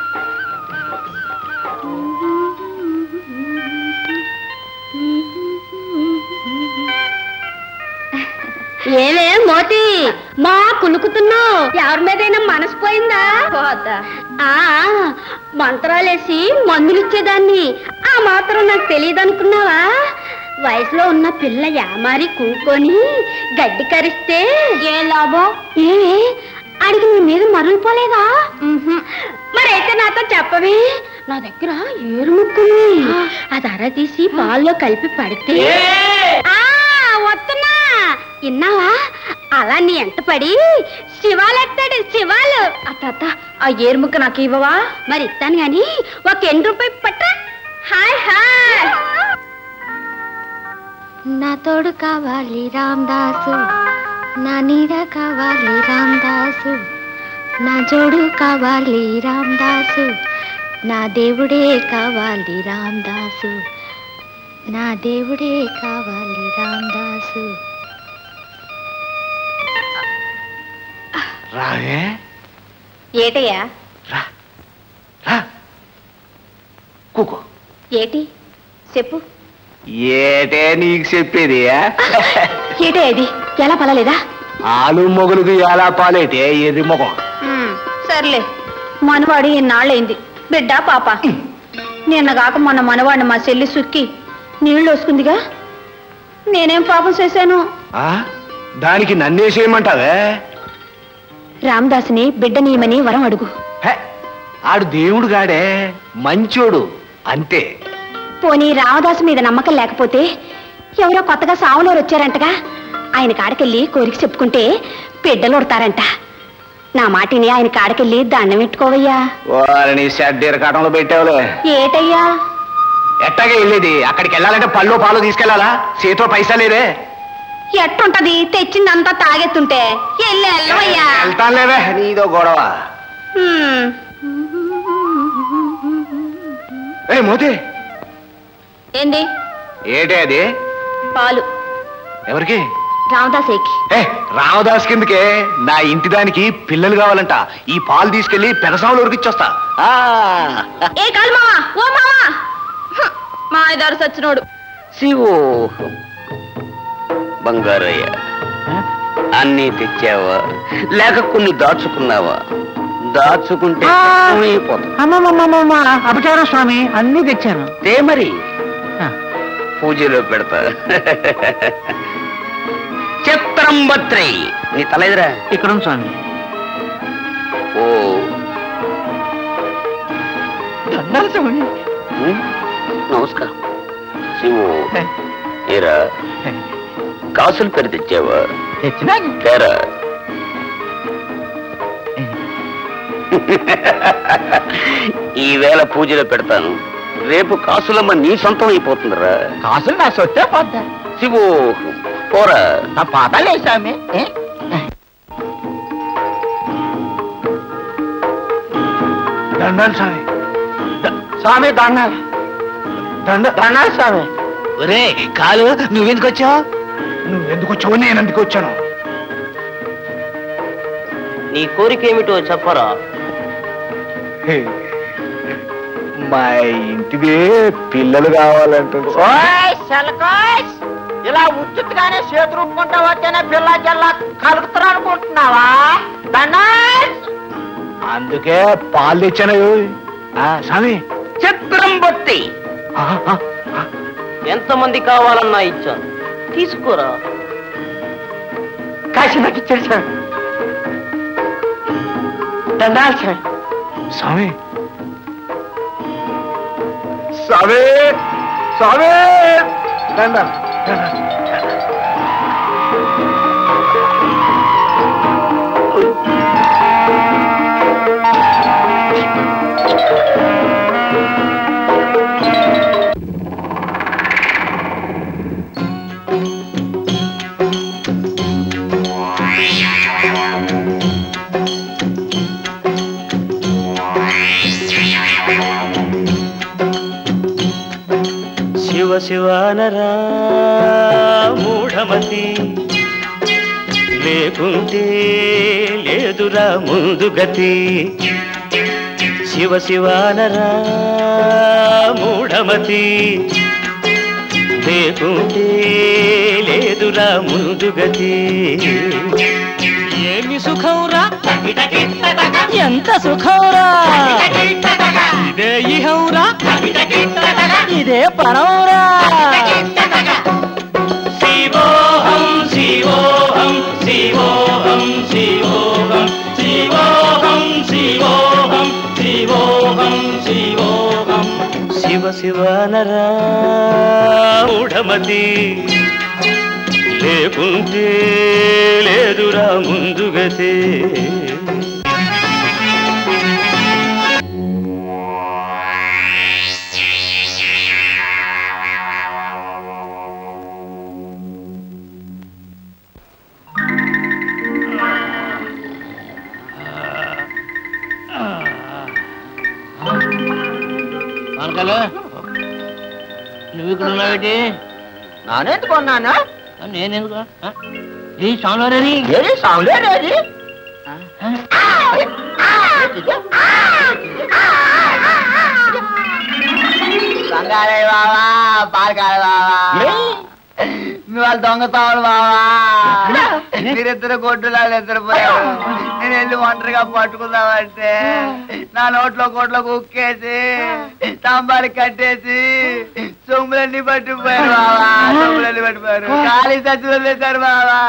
ఏమే మోతి మా కులుకుతున్నావు? ఎవరి మీదైనా మనసు పోయిందా? ఆ మంత్రాలేసి మందులు ఇచ్చేదాన్ని, ఆ మాత్రం నాకు తెలియదు అనుకున్నావా? వయసులో ఉన్న పిల్ల యామారి కూకొని గడ్డి కరిస్తే ఏ లాభం? ఏమే అడిగి నీ మీద మరులిపోలేదా? మరైతే నాతో చెప్పవే. నా దగ్గర ఏరు ముక్కుంది, అది అర తీసి పాల్లో కలిపి పడితే వస్తున్నా. విన్నావా? అలా నీ ఎంట పడి శివాలెత్తాడు శివాలు. అత్త ఆ ఏరుముక్క నాకు ఇవ్వవా? మరి ఇస్తాను గాని ఒక 8 రూపాయలు పట్ట. Hi hi. నా తోడు కావాలి రామదాసు, నా నీడ కావాలి రామదాసు, నా జోడు కావాలి రామదాసు, నా దేవుడే కావాలి రామదాసు, నా దేవుడే కావాలి రామదాసు. రావే. ఏటయ్యా? రా రా కూకో. ఏటి చెప్పు. ఏటే నీకు చెప్పేది? ఏటే ఇది ఎలా పలలేదా? ఆలు మొగులకు ఎలా పాలేటే ఎర్రి మొగం. సర్లే, మనవాడు ఇన్నాళ్ళైంది. బిడ్డ పాప నిన్నగాక మొన్న మనవాడిని మా చెల్లి సుక్కి నీళ్లు వస్తుందిగా. నేనేం పాపం చేశాను? దానికి నన్నేసేయమంటావే? రామదాసుని బిడ్డ నీయమని వరం అడుగు. ఆడు దేవుడు గాడే, మంచోడు అంతే. పోనీ రామదాసు మీద నమ్మకం లేకపోతే ఎవరో కొత్తగా సావులోరు వచ్చారంటగా, ఆయన కాడకెళ్ళి కోరిక చెప్పుకుంటే బిడ్డలు ఉడతారంట. నా మాటిని ఆయన కాడకెళ్ళి దండం పెట్టుకోవయ్యా. వారిని షడ్డీర కాటంలో పెట్టావులే. ఏటయ్యా? ఎట్టాగే వెళ్ళేది? అక్కడికి వెళ్ళాలంటే పళ్ళు పాలు తీసుకెళ్లాలా? చేతిలో పైసా లేదే. ఎట్టుంటది? తెచ్చిందంతా తాగెత్తుంటే వెళ్ళయ్యా. వెళ్తాను లేవే, నీదో గొడవ. ఏ మోతి, ఏంది? ఏటే అది? పాలు. ఎవరికి? రామదాసేకి. రామదాస్ కిందకే నా ఇంటి దానికి పిల్లలు కావాలంట. ఈ పాలు తీసుకెళ్లి పెదసాములు ఉరికిచ్చొస్తా. ఏ కాలు మావా, ఓ మావా, మా ఇదారు సచ్చినోడు. శివు బంగారయ్య, అన్నీ తెచ్చావా లేక కొన్ని దాచుకున్నావా? దాచుకుంటే అపచారం స్వామి, అన్ని తెచ్చాను. మరి పూజలో పెడతా. చిత్రం బత్రి నీ తలెదురా? ఇక్కడ స్వామి. ఓ నమస్కారం. శివు ఏరా, కాసులు పెరి తెచ్చావా? తెచ్చినా తేరా. ఈవేళ పూజలో పెడతాను, రేపు కాసులమ్మ నీ సొంతం అయిపోతుందిరా. కాసులు నా సొత్తే పోద్దా? శివు పోరా. నా పాదాలే స్వామి. దండాలు స్వామి. స్వామి దండాలు. దండాలు స్వామి. ఒరే కాలు, నువ్వెందుకు వచ్చావు? నువ్వెందుకు వచ్చావు? నేను ఎందుకు వచ్చాను? నీ కోరిక ఏమిటో చెప్పరా? మా ఇంటిదే పిల్లలు కావాలంటుంది. ఇలా ఉచితగానే చేతులు ఊపుకుంటా వస్తేనే పిల్ల జల్ల కలుగుతారు అనుకుంటున్నావా? అందుకే పాలు తెచ్చాను స్వామి. చిత్రం బట్టి ఎంతమంది కావాలన్నా ఇచ్చాను, తీసుకోరా. కాశీ నాకు ఇచ్చాడు సార్. దండాలు సార్. స్వామి స్వామి స్వామి దండాలు. శివ శివానరా మూఢమతి, లేకుంటే లేదురా ముందు గతి. శివ శివానరా మూఢమతి, లేకుంటే లేదురా ముందు గతి. ఏమి సుఖంరా, ఎంత సుఖంరా, ఇదే ఇహంరా, ఇదే పరంరా. శివోహం శివోహం శివోహం శివోహం శివోహం శివోహం శివోహం శివోహం. శివ శివనరా మూఢమతి, లేకుంటే లేదురా ముందుగతే. నువ్వు ఇక్కడ ఉన్నావేటి? నానెందుకు కొన్నాను? నేనెందుకు? ఈ సాంబారీ ఏది సాంలేరేది? బంగారే బావా, పాలకాయ బావా, మీ వాళ్ళు దొంగతావులు బావా. మీరిద్దరు గొడ్డులా నిద్రపోయారు. నేను వెళ్ళి ఒంటరిగా పట్టుకుందామంటే నా నోట్లో కోట్లో కుక్కేసి సాంబారి కట్టేసి సొమ్ములన్నీ పట్టిపోయారు బావా. సొమ్ములన్నీ పట్టిపోయారు. ఖాళీ సచ్చులు వదిలేశారు బావా.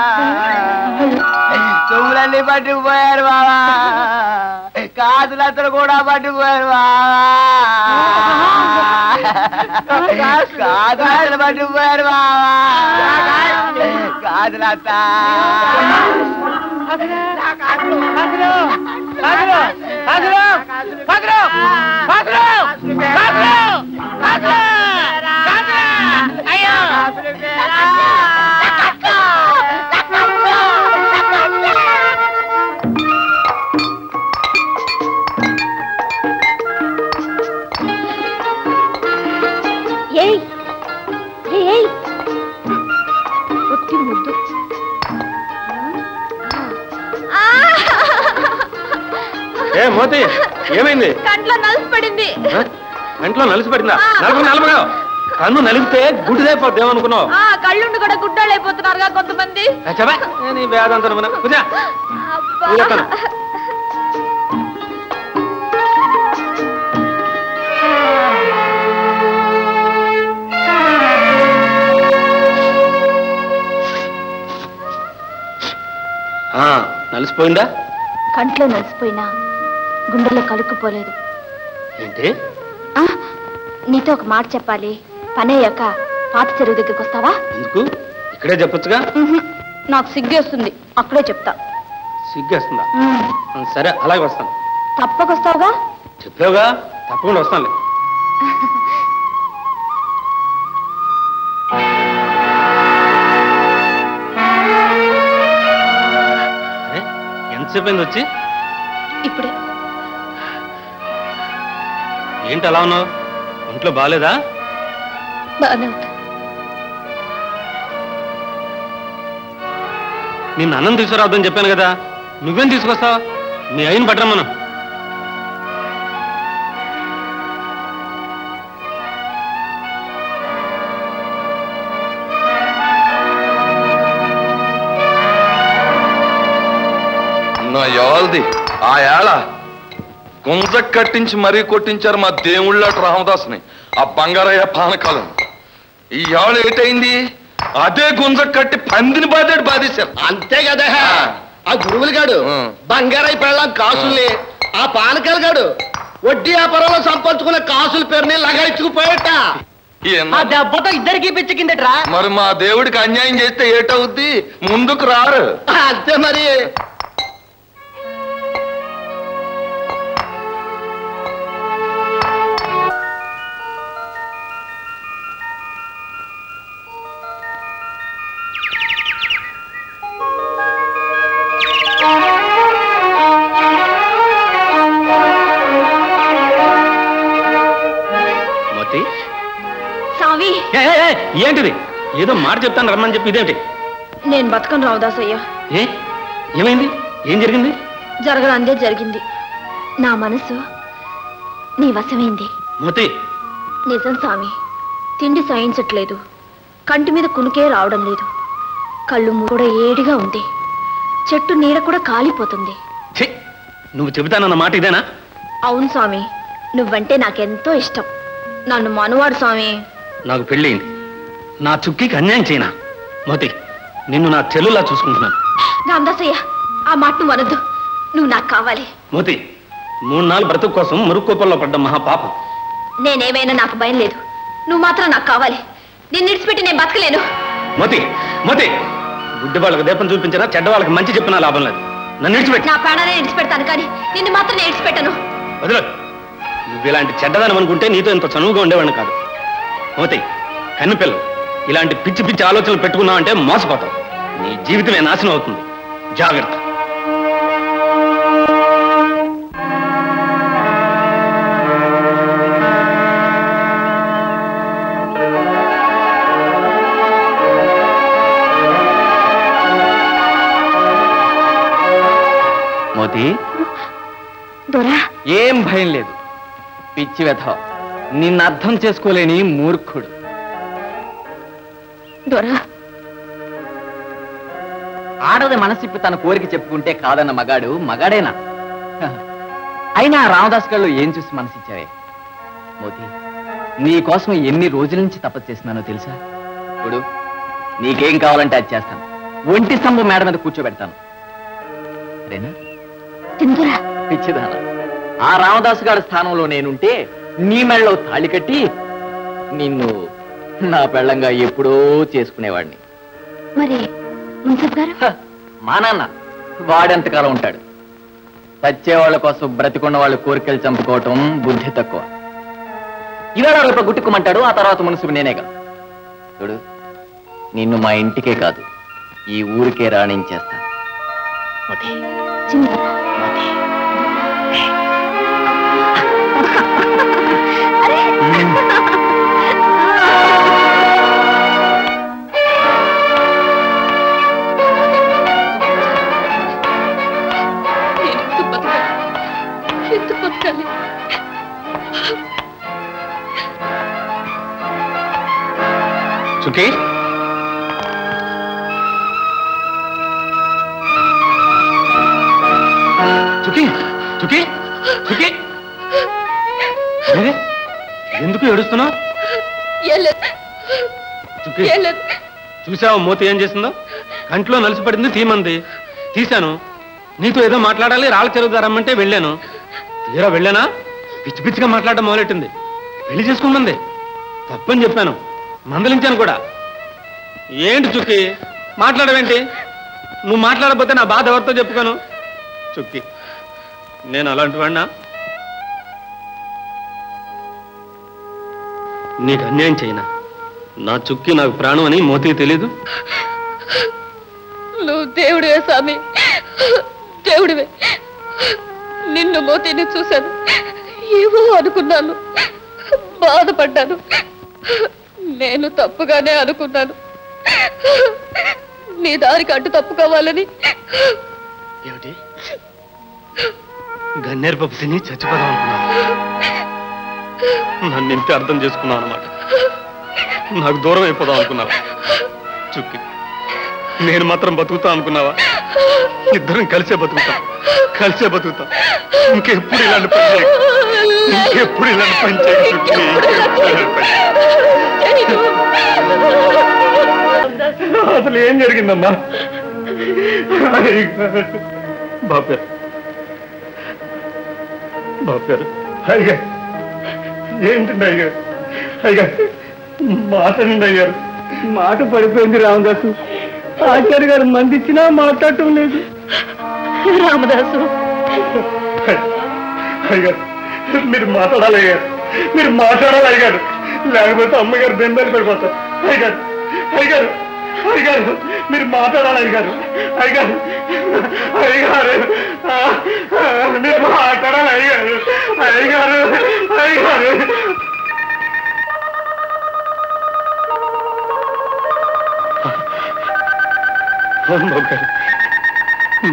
సొమ్ములన్నీ పట్టుకుపోయారు బావా. కాదులత్తలు కూడా పట్టుకుపోయారు బావా. కాదులత్తలు పట్టుకుపోయారు బావా. కాదులత్త ముద్దు. ఏ మోతి, ఏమైంది? కంట్లో నలుసు పడింది. ఇంట్లో నలిసి పడిందా? నలభగా కన్ను నలిపితే గుడ్డిదైపోద్ది ఏమనుకున్నావు? కళ్ళుండి కూడా గుడ్డోళ్ళు అయిపోతున్నారుగా కొంతమంది. నీ వేదంతా పూజ. నలిసిపోయిందా? కంట్లో నలిసిపోయినా గుండెలో కలుక్కుపోలేదు. ఏంటి? నీతో ఒక మాట చెప్పాలి. పని అయ్యాక పాత చెరువు దగ్గరికి వస్తావా? ఎందుకు? ఇక్కడే చెప్పొచ్చుగా. నాకు సిగ్గేస్తుంది, అక్కడే చెప్తా. సిగ్గేస్తుందా? సరే, అలాగే వస్తాను. తప్పకొస్తావుగా? చెప్పావుగా, తప్పకుండా వస్తానులే. ఎంతసేపు అయింది వచ్చి? ఇప్పుడే. ఏంటి అలా ఉన్నావు? ఒంట్లో బాగాలేదా? బాగానే ఉంది. నిన్ను అన్నం తీసుకురావద్దని చెప్పాను కదా, నువ్వేం తీసుకొస్తావు? మీ అయిన పట్టరమ్మను. అది ఆ ఏళ గుంజ కట్టించి మరీ కొట్టించారు మా దేవుళ్ళ రామదాసుని ఆ బంగారయ్య పానకాలం. ఈ ఏళ ఏటైంది? అదే గుంజ కట్టి పందిని బాధేశారు. అంతే కదా ఆ గురువులు గాడు బంగారై పెళ్ళాం కాసుల్ని, ఆ పానకాలు గాడు వడ్డీ వ్యాపారంలో సంపాదించుకున్న కాసుల పేరుని లగాయించుకుపోయట. దెబ్బతో ఇద్దరికి పిచ్చికిందట్రా. మరి మా దేవుడికి అన్యాయం చేస్తే ఏటవుద్ది? ముందుకు రారు. అంతే మరి. స్వామి, ఏంటిది? ఏదో మాట చెప్తాను రమ్మని చెప్పి ఇదేంటి? నేను బతకను రావుదాసయ్య. ఏమైంది? ఏం జరిగింది? జరగదందే జరిగింది. నా మనసు నీ వశమైంది. మోతి, నిజం స్వామి, తిండి సాయించట్లేదు, కంటి మీద కునుకే రావడం లేదు, కళ్ళు కూడా ఏడిగా ఉంది, చెట్టు నీడ కూడా కాలిపోతుంది. నువ్వు చెబుతానన్న మాట ఇదేనా? అవును స్వామి, నువ్వంటే నాకెంతో ఇష్టం. నన్ను మనువాడు స్వామి. నాకు పెళ్ళయింది. నా చుక్కీకి అన్యాయం చేయనా? మోతి, నిన్ను నా చెల్లులా చూసుకుంటున్నాను. రామదాసయ్య, ఆ మాట నువ్వు అనొద్దు. నువ్వు నాకు కావాలి. మోతి, 3 నాలుగు బ్రతుకు కోసం మురుక్కోపల్లో పడ్డ మహాపాపం. నేనేమైనా నాకు భయం లేదు. నువ్వు మాత్రం నాకు కావాలి. నిన్ను విడిచిపెట్టి నేను బతకలేను. మోతి, మోతి, గుడ్డి వాళ్ళకి దీపం చూపించినా చెడ్డ వాళ్ళకి మంచి చెప్పినా లాభం లేదు. నన్ను విడిచిపెట్టి. నా ప్రాణాన్ని విడిచిపెడతాను, కానీ నిన్ను మాత్రం నేను విడిచిపెట్టను. వదిలే. నువ్వు ఇలాంటి చెడ్డదానం అనుకుంటే నీతో ఇంత చనువుగా ఉండేవాడిని కాదు. మోతి, కన్నుపిల్ల, ఇలాంటి పిచ్చి పిచ్చి ఆలోచనలు పెట్టుకున్నావంటే మోసపోతావు. నీ జీవితమే నాశనం అవుతుంది. జాగ్రత్త. మోతి, దొరా, ఏం భయం లేదు. పిచ్చి వెధ, నిన్ను అర్థం చేసుకోలేని మూర్ఖుడు. దొరా, ఆడది మనసిప్పి తన కోరిక చెప్పుకుంటే కాదన్న మగాడు మగాడేనా? అయినా రామదాస్ గారు ఏం చూసి మనసిచ్చావే? మోతి, నీ కోసం ఎన్ని రోజుల నుంచి తపస్సు చేస్తున్నానో తెలుసా? ఇప్పుడు నీకేం కావాలంటే అది చేస్తాను. ఒంటి స్తంభం మేడ మీద కూర్చోబెడతాను. సరేనా? తిందురా. పిచ్చిదాన, ఆ రామదాసు గారి స్థానంలో నేనుంటే నీ మెళ్ళలో తాళి కట్టి నిన్ను నా పెళ్ళంగా ఎప్పుడో చేసుకునేవాడిని. మరి మున్సబ్ గారు? మా నాన్న వాడెంతకాలం ఉంటాడు? చచ్చేవాళ్ళ కోసం బ్రతికున్న వాళ్ళ కోరికలు చంపుకోవటం బుద్ధి తక్కువ. ఇవాళ రేపు గుట్టుకోమంటాడు, ఆ తర్వాత మున్సిపు నేనేగా. చూడు, నిన్ను మా ఇంటికే కాదు ఈ ఊరికే రాణించేస్తా. చిందురా. చుకి, చుకి, చుకి, చుకి, ఎందుకు ఏడుస్తున్నావు? చుకి, చూసావు మోతి ఏం చేసిందో? కంట్లో నలిసిపడింది, తీమంది. తీశాను. నీతో ఏదో మాట్లాడాలి, రాళ్ళ చెరువు రమ్మంటే వెళ్ళాను. తీరా వెళ్ళానా, పిచ్చి పిచ్చిగా మాట్లాడడం మొదలెట్టింది. పెళ్లి చేసుకోమంది. తప్పని చెప్పాను, మందలించాను కూడా. ఏంటి చుక్కి, మాట్లాడవేంటి? నువ్వు మాట్లాడకపోతే నా బాధ ఎవరితో చెప్పుకోను? చుక్కి, నేను అలాంటి వాడినా? నీకు అన్యాయం చేయనా? నా చుక్కి నాకు ప్రాణం అని మోతీ తెలీదు? నువ్వు దేవుడివే స్వామి, దేవుడివే. నిన్ను మోతీని చూశాను, ఏవో అనుకున్నాను, బాధపడ్డాను. నేను తప్పుగానే అనుకున్నాను. నీ దారికి అడ్డు తప్పుకోవాలని. ఏమిటి? గన్నేరు పప్పు తిని చచ్చిపోదాం అనుకున్నాను. నన్ను ఇంతే అర్థం చేసుకున్నావు అన్నమాట. నాకు దూరం అయిపోదాం అనుకున్నావా? చుక్కి, నేను మాత్రం బతుకుతా అనుకున్నావా? ఇద్దరం కలిసే బతుకుతాం, కలిసే బతుకుతాం. ఇంకెప్పుడు ఇలాంటి పని చేయకు. ఇంకెప్పుడు ఇలాంటి పని చేయకు. అసలు ఏం జరిగిందమ్మా? బాబు గారు, అయ్యా ఏంటండి అయ్యారు? అయ్యా మాట్లాడండి అయ్యారు. మాట పడిపోయింది రామదాసు. ఆచార్య గారు మంది ఇచ్చినా మాట్లాడటం లేదు. రామదాసు, అయ్యారు మీరు మాట్లాడాలి అయ్యారు. మీరు మాట్లాడాలి అయ్యారు. లేకపోతే అమ్మగారు బెంబేలు పడిపోతారు. అయ్యారు అయ్యారు అయ్యారు మీరు మాట్లాడాలి అయ్యారు. అయ్యారు అయ్యారు మీరు మాట్లాడాలి అయ్యారు. అయ్యారు అయ్యారు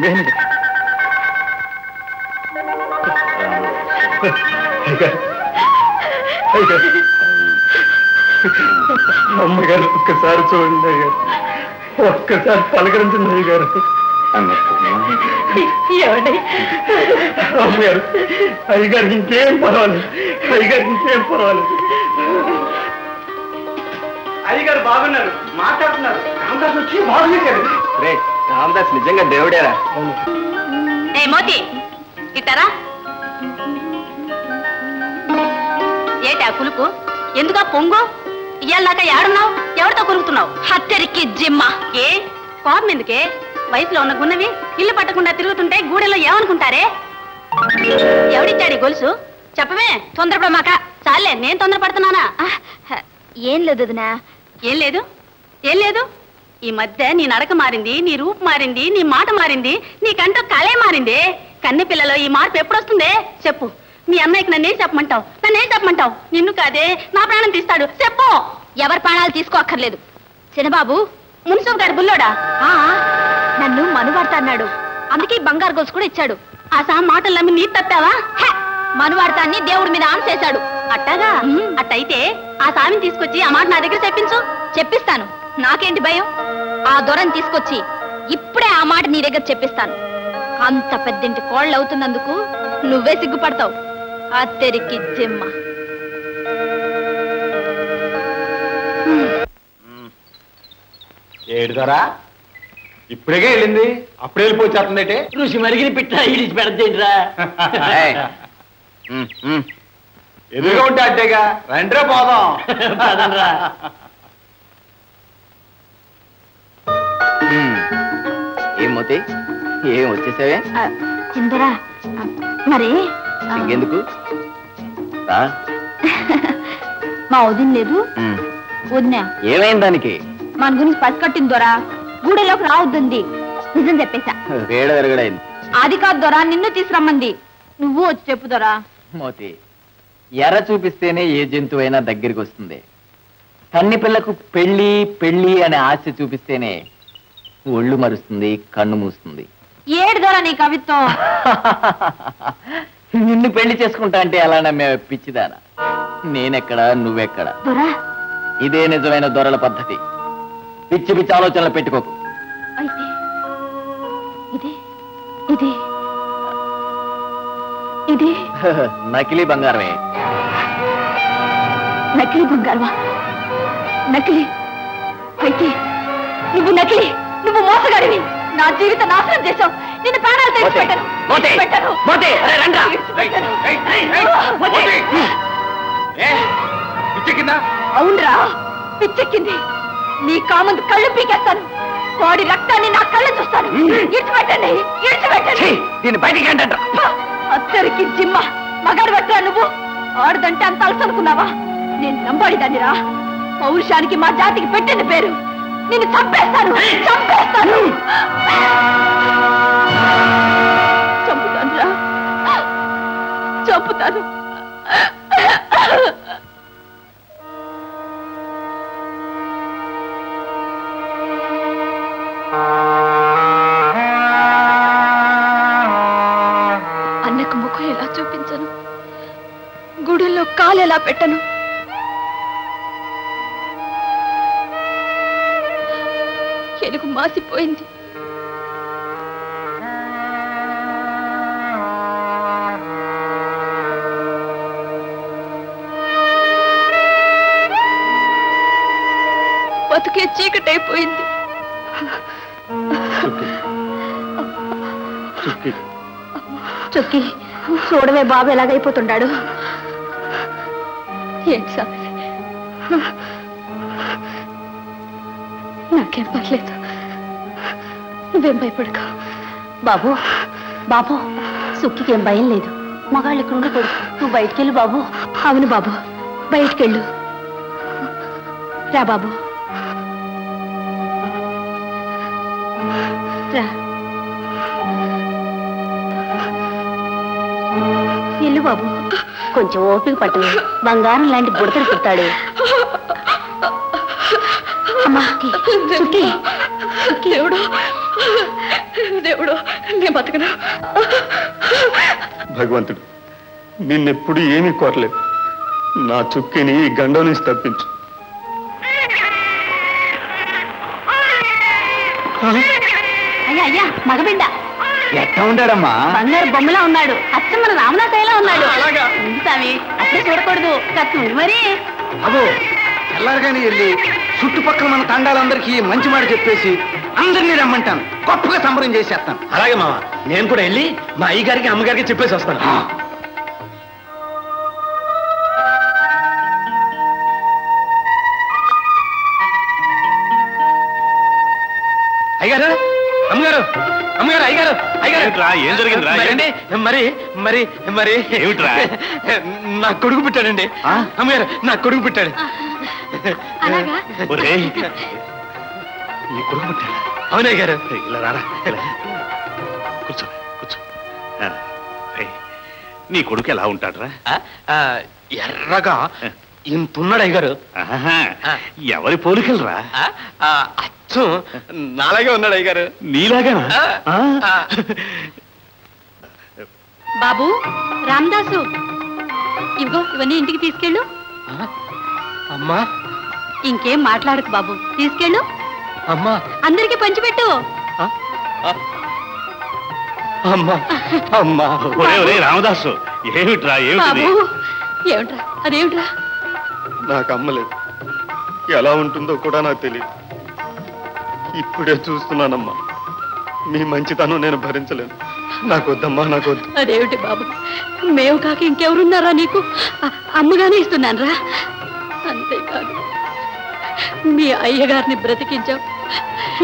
నేనే అమ్మగారు ఒక్కసారి చూడండి అయ్యారు. ఒక్కసారి పలకరించండి అయ్యగారు. అమ్మగారు అయ్యగారు ఇంకేం పర్వాలేదు. అయ్యగారు ఇంకేం పర్వాలేదు. అయ్యగారు బాగున్నారు, మాట్లాడుతున్నారు. రామదాస్ వచ్చి బాగున్నాడు. రే రామదాస్ నిజంగా దేవుడేరా. ఏ మోతి ఇట్టారా? ఏటా కులుకు? ఎందుకా పొంగు? ఇయ్యాలాక ఏడున్నావు? ఎవరితో కులుకుతున్నావు? హత్తెరికి జిమ్మ. ఏ కోపం ఎందుకే? వయసులో ఉన్న గున్నవి ఇల్లు పట్టకుండా తిరుగుతుంటే గూడెలో ఏమనుకుంటారే? ఎవడిచ్చాడు ఈ గొలుసు? చెప్పవే, తొందరపడమాక. చాలే, నేను తొందరపడుతున్నానా? ఏం లేదు వదినా. ఏం లేదు? ఏం లేదు? ఈ మధ్య నీ నడక మారింది, నీ రూపు మారింది, నీ మాట మారింది, నీకంటూ కళే మారింది. కన్నె పిల్లలో ఈ మార్పు ఎప్పుడొస్తుందే చెప్పు. మీ అన్నయ్యకి నన్నేం చెప్పమంటావు? నన్నేం చెప్పమంటావు? నిన్ను కాదే, నా ప్రాణం తీస్తాడు. చెప్పు. ఎవరి ప్రాణాలు తీసుకోక్కర్లేదు. చిన్నబాబు మున్సబ్ గారు బుల్లోడా? నన్ను మనువాడతా అన్నాడు. అందుకే బంగారు గొలుసు కూడా ఇచ్చాడు. ఆ సా మాటలు నమ్మి నీ తప్పావా? మనువాడతాన్ని దేవుడి మీద ఆన్ చేశాడు. అట్టగా? అట్టయితే ఆ సామిని తీసుకొచ్చి ఆ మాట నా దగ్గర చెప్పించు. చెప్పిస్తాను. నాకేంటి భయం? ఆ దొరని తీసుకొచ్చి ఇప్పుడే ఆ మాట నీ దగ్గర చెప్పిస్తాను. అంత పెద్దింటి కోళ్ళు అవుతున్నందుకు నువ్వే సిగ్గుపడతావు. అత్తెరికి జిమ్మ. ఏడుదరా ఇప్పుడే వెళ్ళింది, అప్పుడే వెళ్ళిపోతుందంటే ఋషి మరిగిన పిట్ట ఇడిచి పెడతేంట్రా. ఎదురుగా ఉంటే అడ్డేగా. రండ్రే పోదాం. ఏం మోతి, ఏం వచ్చేసావే? చిందరా మరి ఇంకెందుకు రా. మా వదిన లేదు. వదినా ఏమైంది దానికి? మన గురించి పసికట్టింది దొరా. గూడెలోకి రావద్దంది. నిజం చెప్పేశా. వేడ విరగడైంది. అది కాదు దొరా, నిన్ను తీసురమ్మంది. నువ్వు వచ్చి చెప్పు దొరా. మోతి, ఎర్ర చూపిస్తేనే ఏ జంతువైనా దగ్గరికి వస్తుంది. కన్ని పిల్లకు పెళ్లి పెళ్లి అనే ఆశ చూపిస్తేనే ఒళ్ళు మరుస్తుంది, కన్ను మూస్తుంది. ఏడు దొరా నీ కవిత్వం. నిన్ను పెళ్లి చేసుకుంటా అంటే ఎలా నమ్మే పిచ్చిదానా? నేనెక్కడ, నువ్వెక్కడ? దొరా ఇదే నిజమైన దొరల పద్ధతి. పిచ్చి పిచ్చి ఆలోచనలు పెట్టుకోకు. అయితే ఇది ఇది ఇది నకిలీ బంగారమే. నకిలీ బంగారమా? నకిలీ అయితే నువ్వు నకిలీ, నువ్వు మోసగాడివి. నా జీవిత నాశనం చేశావు. నిన్ను ప్రాణాలు తెచ్చిపెట్టను. అవునరా, పిచ్చెక్కింది. నీ కామందు కళ్ళు పీకేస్తాను. వాడి రక్తాన్ని నా కళ్ళు చూస్తాను. ఇడిచిపెట్టండి, ఇడిచిపెట్టండి. దీన్ని బయటికి అంట. అత్తరికి జిమ్మ. మగాడు పట్టా నువ్వు. ఆడదంటే అంత అలసనుకున్నావా? నేను నంబాడిదాన్నిరా. పౌరుషానికి మా జాతికి పెట్టిన పేరు. నిన్ను చంపేస్తాను, చంపేస్తాను, చంపుతానురా, చంపుతాను. అన్నకు ముఖం ఎలా చూపించను? గుడిలో కాలు ఎలా పెట్టను? ఎలుగు మాసిపోయింది. బతుకే చీకటైపోయింది. చుక్కి చూడవే బాబు ఎలాగైపోతున్నాడు. ఏంటి సార్, నాకేం పర్లేదు, నువ్వేం భయపడక. బాబు బాబు సుక్కికి ఏం భయం లేదు, మగాళ్ళు ఇక్కడ ఉండకూడదు. నువ్వు బయటికెళ్ళు బాబు. అవును బాబు, బయటికెళ్ళు. రా బాబు, రా. ఎల్లు బాబు, కొంచెం ఓపిక పట్టు. బంగారం లాంటి బుడతలు పుట్టాడు. దేవుడు దేవుడు, నేను బతకను. భగవంతుడు నిన్నెప్పుడు ఏమీ కోరలేదు. నా చుక్కిని ఈ గండం నుంచి తప్పించు. అయ్యా అయ్యా, మగబిడ్డ ఎట్లా ఉంటాడమ్మా? బంగారు బొమ్మలా ఉన్నాడు. అచ్చం మన రామనాథయ్యలా ఉన్నాడు. ఉంది స్వామి, అట్లే చూడకూడదు. కత్తి మరి అదో ఎల్లారుగానే వెళ్ళి చుట్టుపక్కల మన తండాలందరికీ మంచి మాట చెప్పేసి అందరినీ రమ్మంటాను. గొప్పగా సంబరం చేసేస్తాను. అలాగే మామ, నేను కూడా వెళ్ళి మా అయ్యగారికి అమ్మగారికి చెప్పేసి వస్తాను. అయ్యగారు, అమ్మగారు, అమ్మగారు, అయ్యగారు, అయ్యగారు, ఏం జరిగిందిరా? మరి మరి మరి ఏమిట్రా? నా కొడుకు పుట్టాడండి. అమ్మగారు, నా కొడుకు పుట్టాడు. అలాగా? ఒరేయ్, నీ కొడుకు పుట్టాడా? అవునయ్య గారు. ఇలా రారా, ఇలా. కూర్చో కూర్చో. ఏయ్, నీ కొడుకు ఎలా ఉంటాడురా? ఎర్రగా ఇంతున్నాడు అయ్యగారు. ఎవరి పోలికలరా? అచ్చం నాలాగే ఉన్నాడు అయ్యగారు. నీలాగా? బాబు రామదాసు, ఇదిగో ఇవన్నీ ఇంటికి తీసుకెళ్ళు. అమ్మా, ఇంకేం మాట్లాడకు బాబు, తీసుకెళ్ళు. అమ్మా, అందరికి పంచిపెట్టు. అమ్మా, అమ్మా. ఒరే ఒరే రామదాసు, ఏమిట్రా ఏమిటి? బాబు ఏమిట్రా, అదేమిట్రా? నాకు అమ్మలేదు, ఎలా ఉంటుందో కూడా నాకు తెలియదు. ఇప్పుడే చూస్తున్నానమ్మా, మీ మంచితనం నేను భరించలేను. నాకు వద్దమ్మా, నాకు వద్దు. అదేమిటి బాబు, మేము కాక ఇంకెవరున్నారా నీకు? అమ్మగానే ఇస్తున్నాను రా. అంతేకాదు, మీ అయ్యగారిని బ్రతికించావు,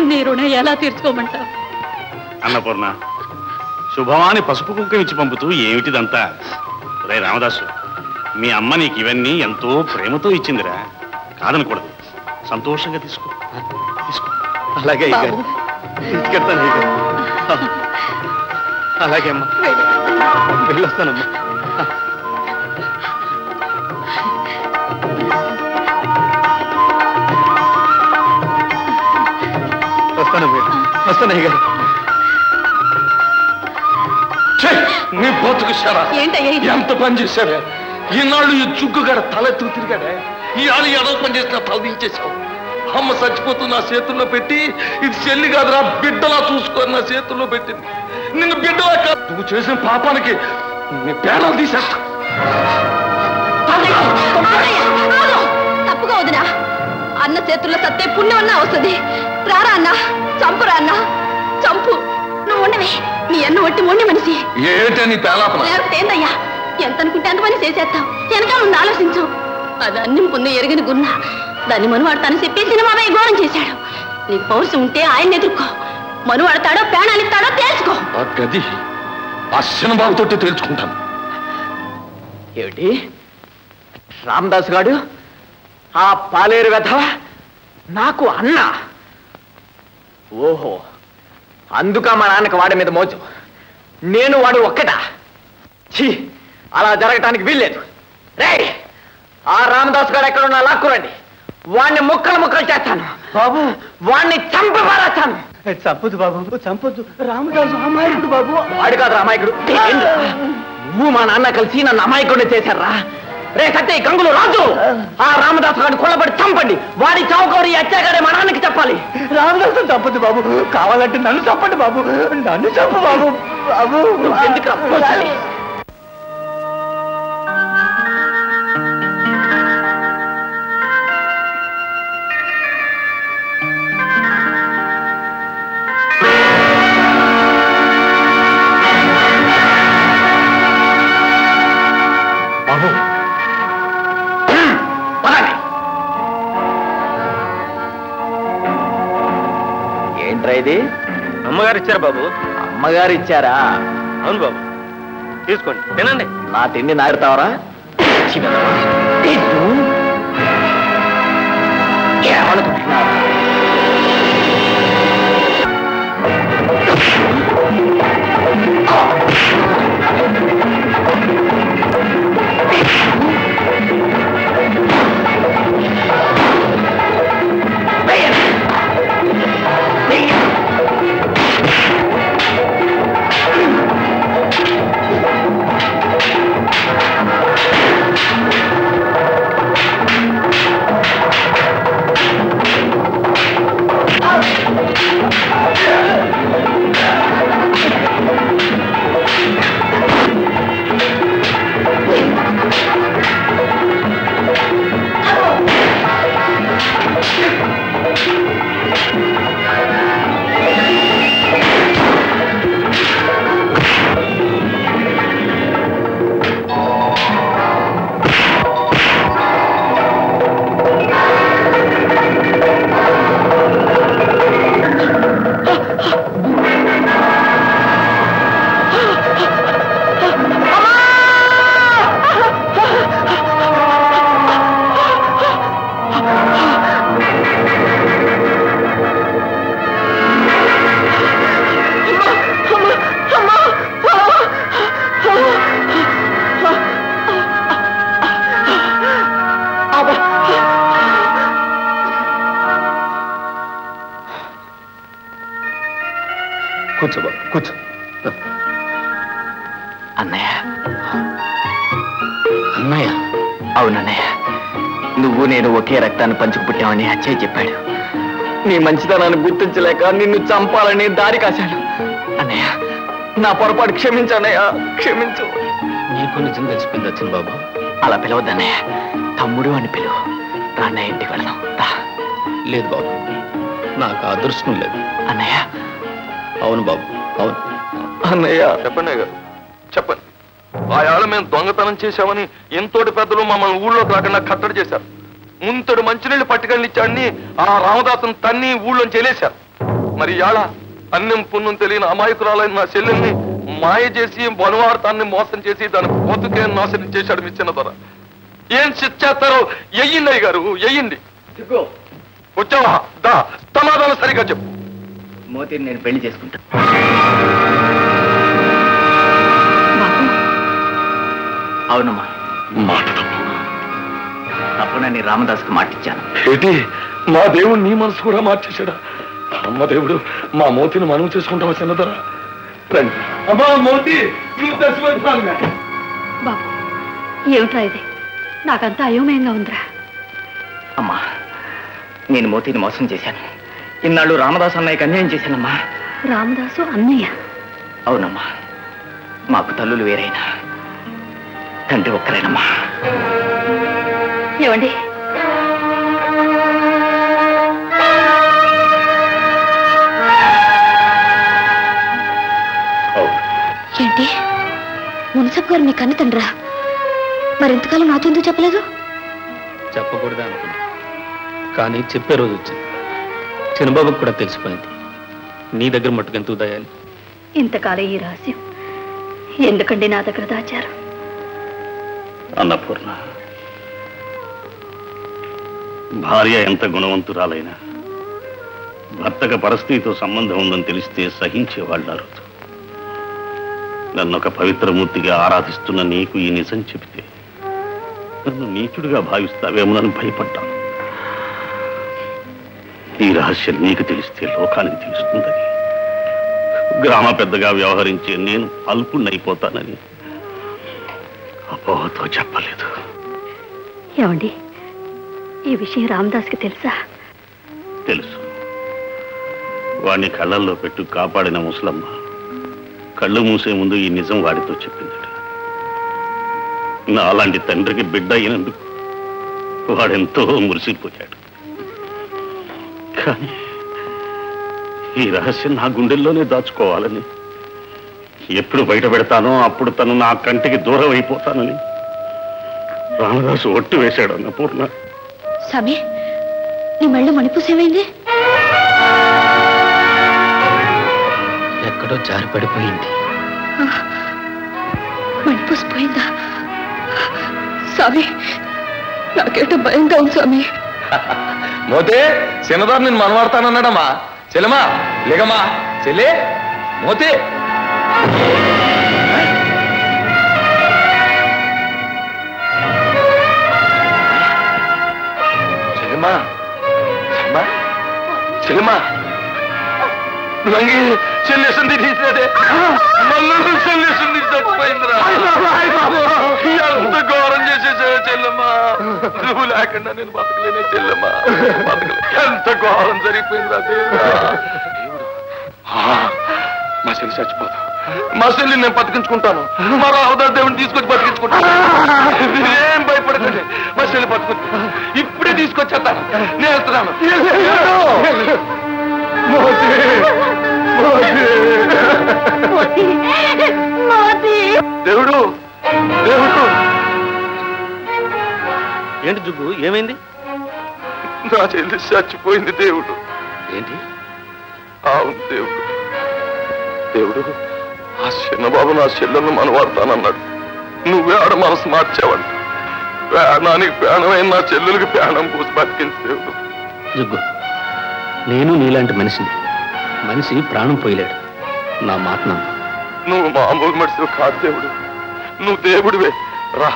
నీ రుణం ఎలా తీర్చుకోమంటావు? అన్నపూర్ణ, శుభమాని పసుపు కుంకుమ ఇచ్చి పంపుతూ ఏమిటిదంతా? రే రామదాసు, మీ అమ్మ నీకు ఇవన్నీ ఎంతో ప్రేమతో ఇచ్చిందిరా, కాదనకూడదు. సంతోషంగా తీసుకో తీసుకో. అలాగే అయ్యగారు, తీసుకెళ్తాను అయ్యగారు. అలాగే అమ్మా, వెళ్ళొస్తానమ్మా. వస్తానమ్మా, వస్తానయ్య గారు. నీ బతుకు శరా, ఏంటయ్యా ఇది? ఎంత పని చేశావే? ఈనాళ్ళు ఈ చుగ్గుగాడ తలెత్తు తిరిగాడే, ఈ ఆళ్ళు ఏదో పని చేసిన తల దించేశావు. అమ్మ చచ్చిపోతూ నా చేతుల్లో పెట్టి, ఇది చెల్లి కాదురా బిడ్డలా చూసుకొని నా చేతుల్లో పెట్టింది. నిన్ను బిడ్డలా కాదు, నువ్వు చేసిన పాపానికి నీ పేడలు తీసేస్తా. తప్పుగా వదినా, అన్న చేతుల్లో సత్తే పుణ్యం అన్నా వస్తుంది. రారా అన్న, చంపురా అన్న, చంపు. నువ్వు ఉండవే, నీ అన్న ఒట్టి మొండి మనిషి. ఏంటే నీ పేలాపన? లేకపోతే ఏందయ్యా, ఎంత అనుకుంటే అంత పని చేసేస్తావు. వెనక ముందు ఆలోచించు. అది అన్ని ముందు ఎరిగిన గున్నా, దాన్ని మనువాడతాను చెప్పి సినిమాపై ఘోరం చేశాడు. నీకు పౌరుషం ఉంటే ఆయన ఎదుర్కో. మనువాడతాడో ప్రాణాలిస్తాడో తేల్చుకో. ఆ గది ఆ సినిమాలతోటి తేల్చుకుంటాను. ఏమిటి రామదాసు గాడు ఆ పాలేరు వెధవ నాకు అన్న? ఓహో, అందుక మా నాన్నకి వాడి మీద మోజు. నేను వాడు ఒక్కటా? ఛీ, అలా జరగటానికి వీల్లేదు. రే, ఆ రామదాసు గారు ఎక్కడున్నా లాక్కురండి. వాణ్ణి ముక్కలు ముక్కలు చేస్తాను బాబు. వాణ్ణి చంపి పారేస్తాను. చంపొద్దు బాబు, చంపొద్దు. రామదాసు అమాయకుడు బాబు. వాడు కాదు అమాయకుడు. నువ్వు మా నాన్న కలిసి నన్ను అమాయకుడిని చేశారా? రే సత్య, గంగులు రాజు, ఆ రామదాసు గారిని కొల్లబడి చంపండి. వాడి చౌకౌరి అత్యాగారే మా నాన్నకి చెప్పాలి. రామదాసు చంపొద్దు బాబు, కావాలంటే నన్ను చంపండి బాబు, నన్ను చంపు బాబు. బాబు ఎందుకు రప్పించాలి? ఇది? అమ్మగారు ఇచ్చారు బాబు. అమ్మగారు ఇచ్చారా? అవును బాబు, తీసుకోండి, తినండి. నా తిండి నారుతావరా? ఏమనుకుంటున్నారా? కూర్చో బాబు, కూర్చో. అన్నయ్య, అన్నయ్య. అవునన్నయ్య, నువ్వు నేను ఒకే రక్తాన్ని పంచుకు పుట్టామని అచ్చయ్య చెప్పాడు. నీ మంచితనాన్ని గుర్తించలేక నిన్ను చంపాలని దారి కాశాడు. అన్నయ్య, నా పొరపాటు క్షమించన్నయ్య, క్షమించు. నీకు నిజం తెలిసిపోయింది వచ్చింది బాబు. అలా పిలవద్దన్నయ్య, తమ్ముడు అని పిలువు. అన్నయ్య ఇంటికి వెళదాం. లేదు బాబు, నాకు అదృష్టం లేదు. అన్నయ్య. అవును బాబు, అవును. అన్నయ్య చెప్పండి గారు, చెప్పండి. ఆ ఏళ్ళ మేము దొంగతనం చేశామని ఎంతోటి పెద్దలు మమ్మల్ని ఊళ్ళోకి రాకుండా కట్టడి చేశారు. ముంతడు మంచినీళ్ళు పట్టుకెళ్ళి ఇచ్చాడని ఆ రామదాసును తన్ని ఊళ్ళోంచి వెళ్ళేశారు. మరి ఇవాళ అన్నం పుణ్యం తెలియని అమాయకురాలైన నా చెల్లెల్ని మాయ చేసి బనువార్తాన్ని మోసం చేసి దాని బతుకే నాశనం చేశాడు మీ చిన్న ధర. ఏం శిక్ష చేస్తారో ఎయ్యండి అయ్య గారు, ఎయ్యండి. వచ్చావా? దా, సమాధానం సరిగా చెప్పు. మోతిని నేను పెళ్లి చేసుకుంటా. అవునమ్మా. మాట తప్పునని రామదాసుకు మాటిచ్చాను. ఏంటి, మా దేవుడు నీ మనసు కూడా మార్చేశాడా? అమ్మ దేవుడు, మా మోతిని మనం చేసుకుంటావా చిన్నదరా? రండి. అమ్మా మోతి, నువ్వు తెచ్చిపోతున్నాను. బాబు, ఏమిట్రా ఇది? నాకంతా అయోమయంగా ఉందిరా. అమ్మా, నేను మోతిని మోసం చేశాను. ఇన్నాళ్ళు రామదాసు అన్నయ్యకి అన్యాయం చేశానమ్మా. రామదాసు అన్నయ్య? అవునమ్మా. మాకు తల్లులు వేరైనా తండ్రి ఒక్కరేనమ్మా. ఏమండి, ఏంటి మున్సబ్ గారు మీ కన్న తండ్రా? మరింతకాలం నాతో ఎందుకు చెప్పలేదు? చెప్పకూడదా అనుకున్నా, కానీ చెప్పే రోజు వచ్చింది. చిన్నబాబుకు కూడా తెలిసిపోయింది. నీ దగ్గర మట్టుకు ఎందుకు దయాలి? ఇంతకాలం ఈ రహస్యం ఎందుకండి నా దగ్గర దాచారు? అన్నపూర్ణ, భార్య ఎంత గుణవంతురాలైనా భర్తకు పరిస్థితితో సంబంధం ఉందని తెలిస్తే సహించేవాళ్ళు అరుదు. నన్ను ఒక పవిత్రమూర్తిగా ఆరాధిస్తున్న నీకు ఈ నిజం చెబితే నన్ను నీచుడిగా భావిస్తావేమోనని భయపడ్డాను. ఈ రహస్యం నీకు తెలిస్తే లోకానికి తెలుస్తుందని, గ్రామ పెద్దగా వ్యవహరించే నేను అల్పుణ్ణైపోతానని అపోహతో చెప్పలేదు. ఏమండి, ఈ విషయం రామదాస్కి తెలుసా? తెలుసు. వాడిని కళ్ళల్లో పెట్టు కాపాడిన ముసలమ్మ కళ్ళు మూసే ముందు ఈ నిజం వాడితో చెప్పిందట. నా అలాంటి తండ్రికి బిడ్డ అయినందుకు వాడెంతో మురిసిపోయాడు. కానీ ఈ రహస్యం నా గుండెల్లోనే దాచుకోవాలని, ఎప్పుడు బయట పెడతానో అప్పుడు తను నా కంటికి దూరం అయిపోతానని రామదాసు ఒట్టు వేశాడు. అన్నపూర్ణ, స్వామి, నీ మళ్ళీ మణిపూసేమైంది? ఎక్కడో జారి పడిపోయింది. మణిపూసిపోయిందా? స్వామి, నాకేటో భయంగా ఉంది స్వామి. మోతే చిన్నదారు నేను మనవాడతానన్నాడమ్మా. చెల్లెమా లేకమ్మా, చెల్లే మోతే. చెల్లెమా చెల్లెమా లంగి చెల్లేసింది తీసేదే, మళ్ళీ చెల్లేసింది చచ్చిపోయిందిరా. ఎంత ఘోరం చేసేసావే చెల్లెమ్మా, నువ్వు లేకుండా నేను బతకలేనే చెల్లెమ్మా, ఎంత ఘోరం జరిగిపోయిందిరా దేవుడా. మా చెల్లి చచ్చిపోతా, మా చెల్లి నేను బతికించుకుంటాను, మా రావుదారు దేవుని తీసుకొచ్చి బతికించుకుంటాను. ఏం భయపడకండి, మా చెల్లి బతుకుంటా, ఇప్పుడే తీసుకొచ్చేస్తాను. నేను వెళ్తున్నాను. దేవుడు దేవుడు. ఏంటి జుగ్గు, ఏమైంది? నా చెల్లి చచ్చిపోయింది దేవుడు. ఏంటి? అవును దేవుడు. దేవుడు, ఆ చిన్నబాబు నా చెల్లెలను మనవాడతానన్నాడు. నువ్వే ఆడ మనసు మార్చావంట. ప్రాణానికి ప్రాణమైన నా చెల్లెలకి ప్రాణం పూసి బతికింది దేవుడు. జుగ్గు, నేను నీలాంటి మనిషిని. మనిషి ప్రాణం పోయలేడు. నా మాట నమ్ము. నువ్వు మామూలు మనిషివి కాదు దేవుడు, నువ్వు దేవుడివే. రా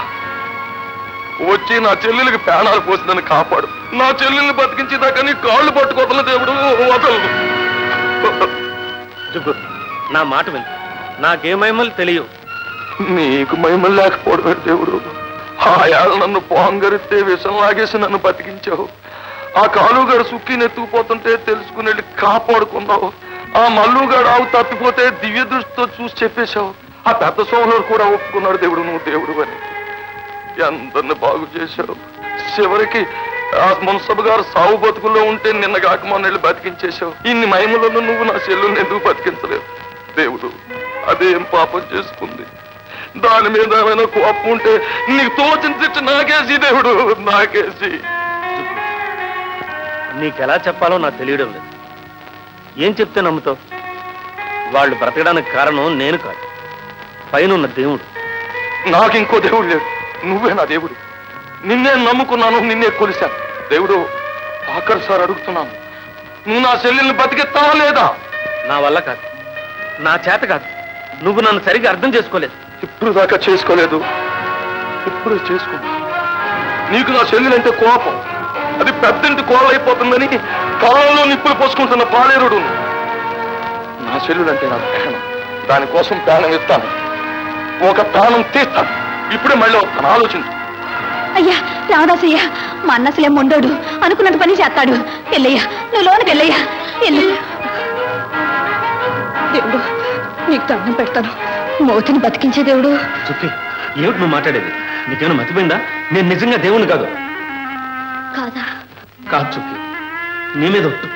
వచ్చి నా చెల్లెలకి ప్రాణాలు పోసి నన్ను కాపాడు. నా చెల్లెల్ని బతికించేదాకా నీ కాళ్ళు పట్టుకోవడం దేవుడు వదలదు. జుగ్గు, నా మాట విను. నాకేమైమలు తెలియవు. నీకు మహిమలు లేకపోవడమే దేవుడు. ఆ ఏళ్ళ నన్ను పోంగరిస్తే విషం లాగేసి నన్ను బతికించావు. ఆ కాలుగాడు సుక్కి నెత్తుకుపోతుంటే తెలుసుకుని వెళ్ళి కాపాడుకున్నావు. ఆ మల్లుగాడు ఆవు తప్పిపోతే దివ్య దృష్టితో చూసి చెప్పేశావు. ఆ పెద్ద సోమరుడు కూడా ఒప్పుకున్నాడు దేవుడు నువ్వు దేవుడు అని. ఎందరిని బాగు చేశావు. చివరికి ఆ మున్సబ్ గారు సాగు బతుకుల్లో ఉంటే నిన్న కాక మొన్న వెళ్ళి బతికించేశావు. ఇన్ని మహిమలను నువ్వు నా చెల్లెల్ని ఎందుకు బతికించలేదు దేవుడు? అదేం పాపం చేసుకుంది? దాని మీద ఏమైనా కోపం ఉంటే నీకు తోచిన తెచ్చి నాకేసి దేవుడు, నాకేసి. నీకెలా చెప్పాలో నాకు తెలియడం లేదు. ఏం చెప్తే నమ్ముతావు? వాళ్ళు బ్రతకడానికి కారణం నేను కాదు, పైనున్న దేవుడు. నాకు ఇంకో దేవుడు లేడు, నువ్వే నా దేవుడు. నిన్నే నమ్ముకున్నాను, నిన్నే కొలిశాను. దేవుడు, ఆఖరిసారి అడుగుతున్నాను, నువ్వు నా చెల్లెల్ని బతికెత్తావా లేదా? నా వల్ల కాదు, నా చేత కాదు. నువ్వు నన్ను సరిగ్గా అర్థం చేసుకోలేదు. ఇప్పుడు దాకా చేసుకోలేదు, ఇప్పుడు చేసుకున్నా. నీకు నా చెల్లెలంటే కోపం, అది పెద్దంటి కోళ్ళైపోతుందని కాలంలో నిప్పులు పోసుకుంటున్న పాలేరుడు. నా చెల్లెలంటే నాకు ప్రాణం, దానికోసం ప్రాణం ఇస్తాను, ఒక ప్రాణం తీస్తాను. ఇప్పుడే మళ్ళీ వస్తాను, ఆలోచించు. అయ్యా రామదాసయ్యా, మా అన్నసలే మొండోడు, అనుకున్నట్టు పని చేస్తాడు. వెళ్ళయ్యా, నువ్వు లోనికి వెళ్ళయ్యా, వెళ్ళు. దేవుడు, నీకు దండం పెడతాను, మోతిని బతికించే దేవుడు. చుక్కి, ఏమిటి నువ్వు మాట్లాడేది? నీకేమైనా మతిపోయిందా? నేను నిజంగా దేవుణ్ణి కాదు. కాదా? కాదు చుక్కి, నీ మీద ఒట్టు.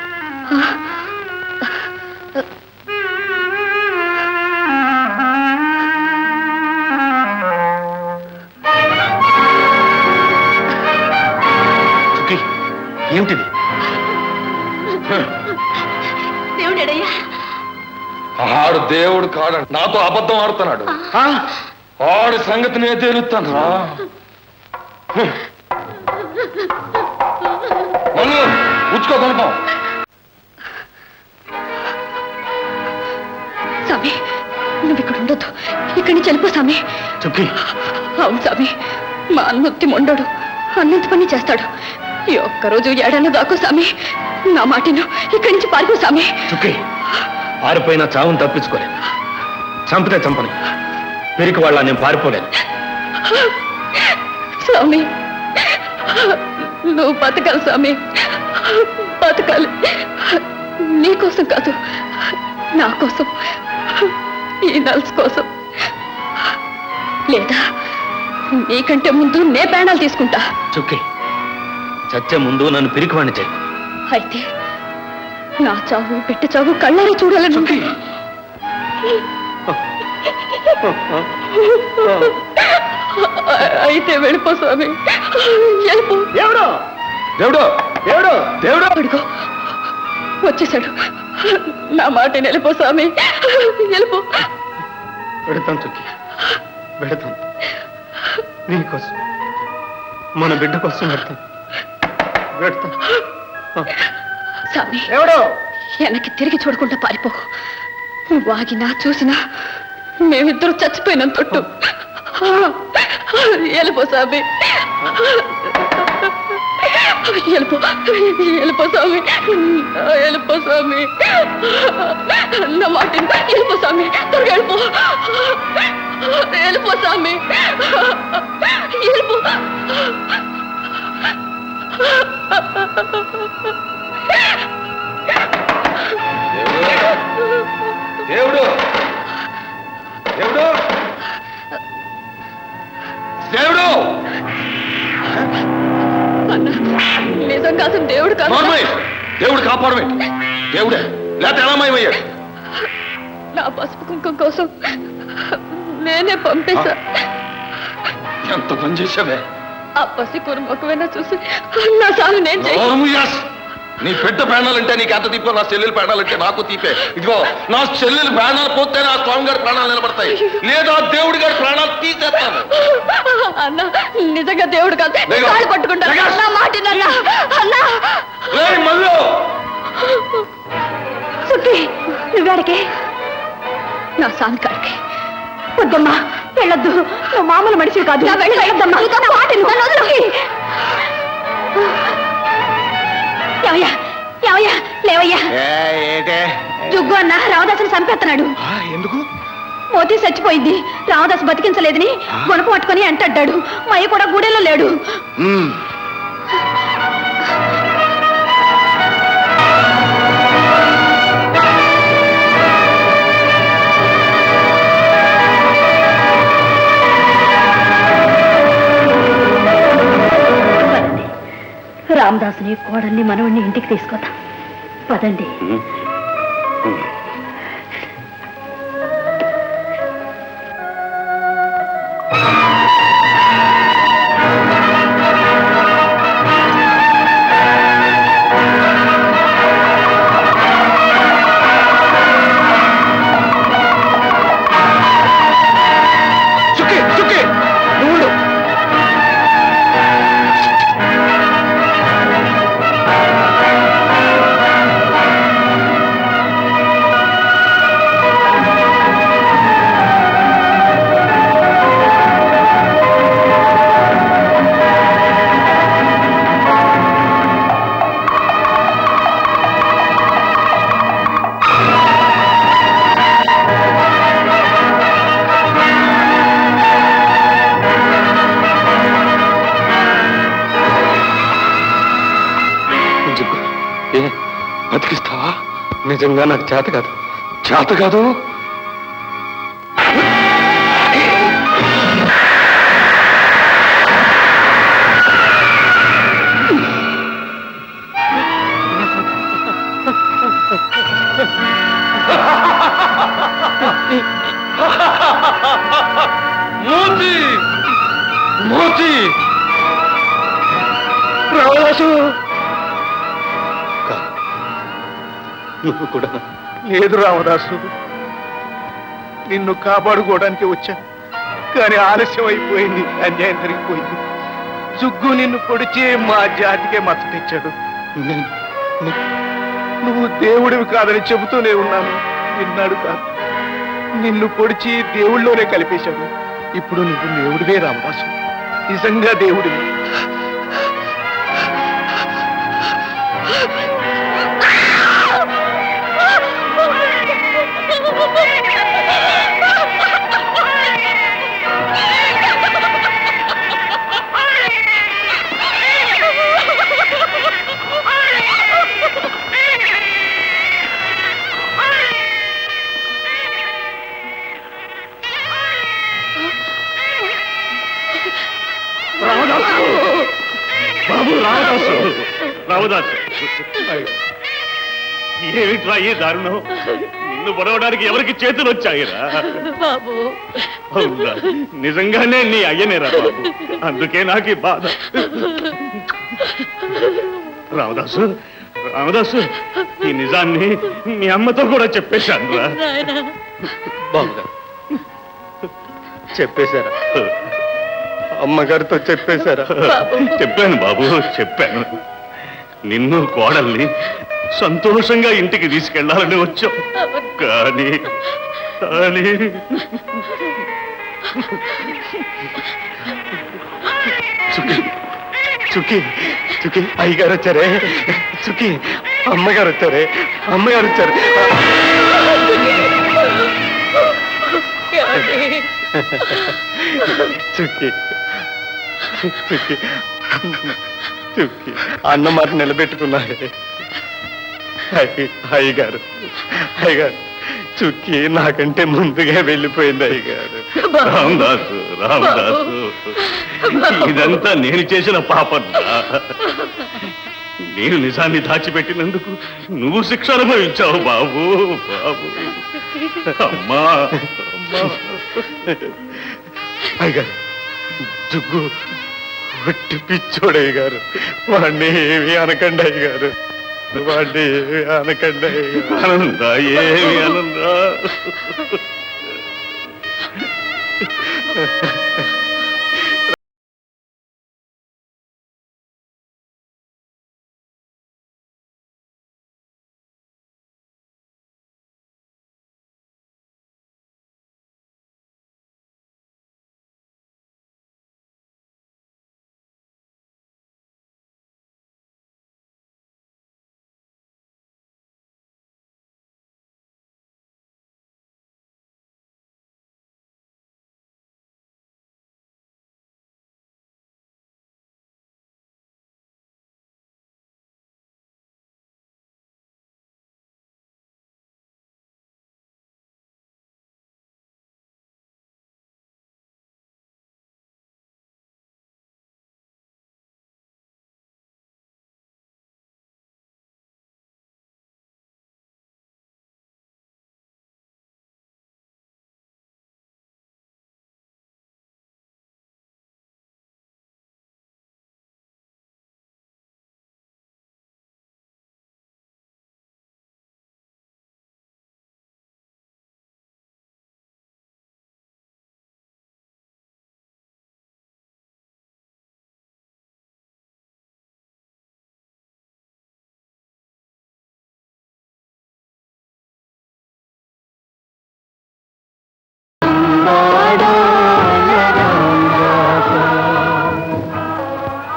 చుక్కి, ఏమిటిది? దేవుడేడయ్యా? ఆడు దేవుడు కాడు, నాతో అబద్ధం ఆడుతున్నాడు. ఆడి సంగతి నేను తేలుస్తాను రా. ఉచ్చుకో కొనుకో. స్వామి, నువ్వు ఇక్కడ ఉండొద్దు, ఇక్కడి నుంచి వెళ్ళిపో స్వామి. చుక్కి, అవును స్వామి, మా అన్నొత్తి మొండోడు, అన్నంత పని చేస్తాడు. ఈ ఒక్కరోజు ఏడాది దాకు స్వామి, నా మాటను ఇక్కడి నుంచి పారిపో స్వామి. చుక్కి, పారిపోయినా చావును తప్పించుకోలేదు. చంపితే చంపను, పెరికి వాళ్ళ నేను పారిపోలేను. స్వామి, నువ్వు బతకాలి స్వామి, బతకాలి. నీకోసం కాదు, నా కోసం, ఈ నల్స్ కోసం. లేదా నీకంటే ముందు నే ప్రాణాలు తీసుకుంటా. చుక్కి, చచ్చే ముందు నన్ను పిరికివాణ్ణి చేయి. అయితే నా చావు పెట్టి చావు కళ్ళారా చూడాలని ఉంది. అయితే వెళ్ళిపో స్వామి, వెళ్ళిపో. దేవుడు, దేవుడు, దేవుడు, దేవుడు. అడుగో వచ్చేసాడు, నా మాట వెళ్ళిపో స్వామి, వెళ్ళిపో. పెడతాను చుక్కి, పెడతాను. నీకోసం, మన బిడ్డ కోసం పెడతాను. స్వామి, వెనక్కి తిరిగి చూడకుండా పారిపో. నువ్వు ఆగినా చూసినా మేమిద్దరు చచ్చిపోయినాం తొట్టు. వెళ్ళిపో స్వామి, వెళ్ళిపో, వెళ్ళిపో స్వామి, వెళ్ళిపో స్వామి. నా మాట వెళ్ళిపో స్వామి, త్వరగా వెళ్ళిపో, వెళ్ళిపో స్వామి, వెళ్ళిపో. దేవుడు దేవుడు దేవుడు నిజం కాదు, దేవుడు కాదు. దేవుడు కాపాడమే, దేవుడే లేకపోతే ఎలా మాయమయ్యాడు? నా పసుపు కుంకుమ కోసం నేనే పంపేశా. ఎంత పని చేశావే? ఆ పసి కురుమొకమైనా చూసి నా సాగు నేను నీ పెద్ద ప్రాణాలంటే నీకు ఎంత తీపో, నా చెల్లెలు ప్రాణాలంటే నాకు తీపే. ఇదిగో నా చెల్లెలు ప్రాణాలు పోతే నా స్వామి గారి ప్రాణాలు నిలబడతాయి, లేదా దేవుడి గారి ప్రాణాలు తీసేస్తాను. అన్న నిజంగా దేవుడు కాదు, కాళ్ళు పట్టుకుంటాను. నా మాట అన్నా. మళ్ళీ సుఖి, నువ్వేడికి? నా సామి కాడికి. వద్దమ్మా, వెళ్ళొద్దు. నువ్వు మామూలు మనిషివి కాదు. వెళ్ళొద్దమ్మా. ఏవయ్యా, ఏవయ్యా, లేవయ్యా. జుగ్గు అన్న రావదాసుని చంపేస్తున్నాడు. ఎందుకు? మోతీ చచ్చిపోయింది, రావదాసు బతికించలేదని గొనపు పట్టుకొని అంటాడు. మయ్య కూడా గుడిలో లేడు. రామదాసుని కోడల్ని మనవణ్ణి ఇంటికి తీసుకొద్దాం, పదండి. బతికిస్తావా? నిజంగా నాకు చేత కాదు. చేత కాదు? మోతి మోతి రావదాసు, నువ్వు కూడా? లేదు రామదాసు, నిన్ను కాపాడుకోవడానికి వచ్చాను, కానీ ఆలస్యం అయిపోయింది. అన్యాయం జరిగిపోయింది. జుగ్గు నిన్ను పొడిచి మా జాతికే మచ్చ తెచ్చాడు. నువ్వు దేవుడివి కాదని చెబుతూనే ఉన్నాను, విన్నాడు కాదు. నిన్ను పొడిచి దేవుళ్ళలోనే కలిపేశాడు. ఇప్పుడు నువ్వు దేవుడివే రామదాసు, నిజంగా దేవుడివి. రామదాసు, ఏమిట్రా ఈ దారుణం? నిన్ను పొడవడానికి ఎవరికి చేతులు వచ్చాయిరా? బాబు, అవునా? నిజంగానే నీ అయ్యనేరా బాబు, అందుకే నాకు ఈ బాధ. రామదాసు, రామదాసు ఈ నిజాన్ని మీ అమ్మతో కూడా చెప్పేశాను రా. బాబుగారు చెప్పేశారా? అమ్మగారితో చెప్పేశారా? చెప్పాను బాబు, చెప్పాను. నిన్ను కోడల్ని సంతోషంగా ఇంటికి తీసుకెళ్లాలని వచ్చాం. కానీ కానీ చుకి చుకి చుకి అయ్యగారు వచ్చారే, చుకి అమ్మగారు వచ్చారే, అమ్మగారు వచ్చారు. చుకి చుకి చుకి అన్న మాట నిలబెట్టుకున్నారే. అయ్యగారు అయ్యగారు చుక్కి నాకంటే ముందుగా వెళ్ళిపోయింది అయ్యగారు. రామదాసు రామదాసు, ఇదంతా నేను చేసిన పాపం. నేను నిజాన్ని దాచిపెట్టినందుకు నువ్వు శిక్ష అనుభవించావు బాబు. బాబు అమ్మా అయ్యగారు జుగ్గు ఒట్టి పిచ్చోడయ్య గారు, వాడిని ఏమి అనకండి అయ్యగారు, వాడిని ఏమి అనకండి అయ్యగారు. ఆనందా, ఏమి ఆనందా.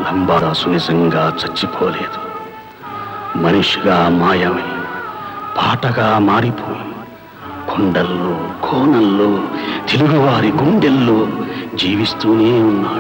లంబాదాసు నిజంగా చచ్చిపోలేదు. మనిషిగా మాయమై పాటగా మారిపోయి కొండల్లో కోనల్లో తెలుగువారి గుండెల్లో జీవిస్తూనే ఉన్నాడు.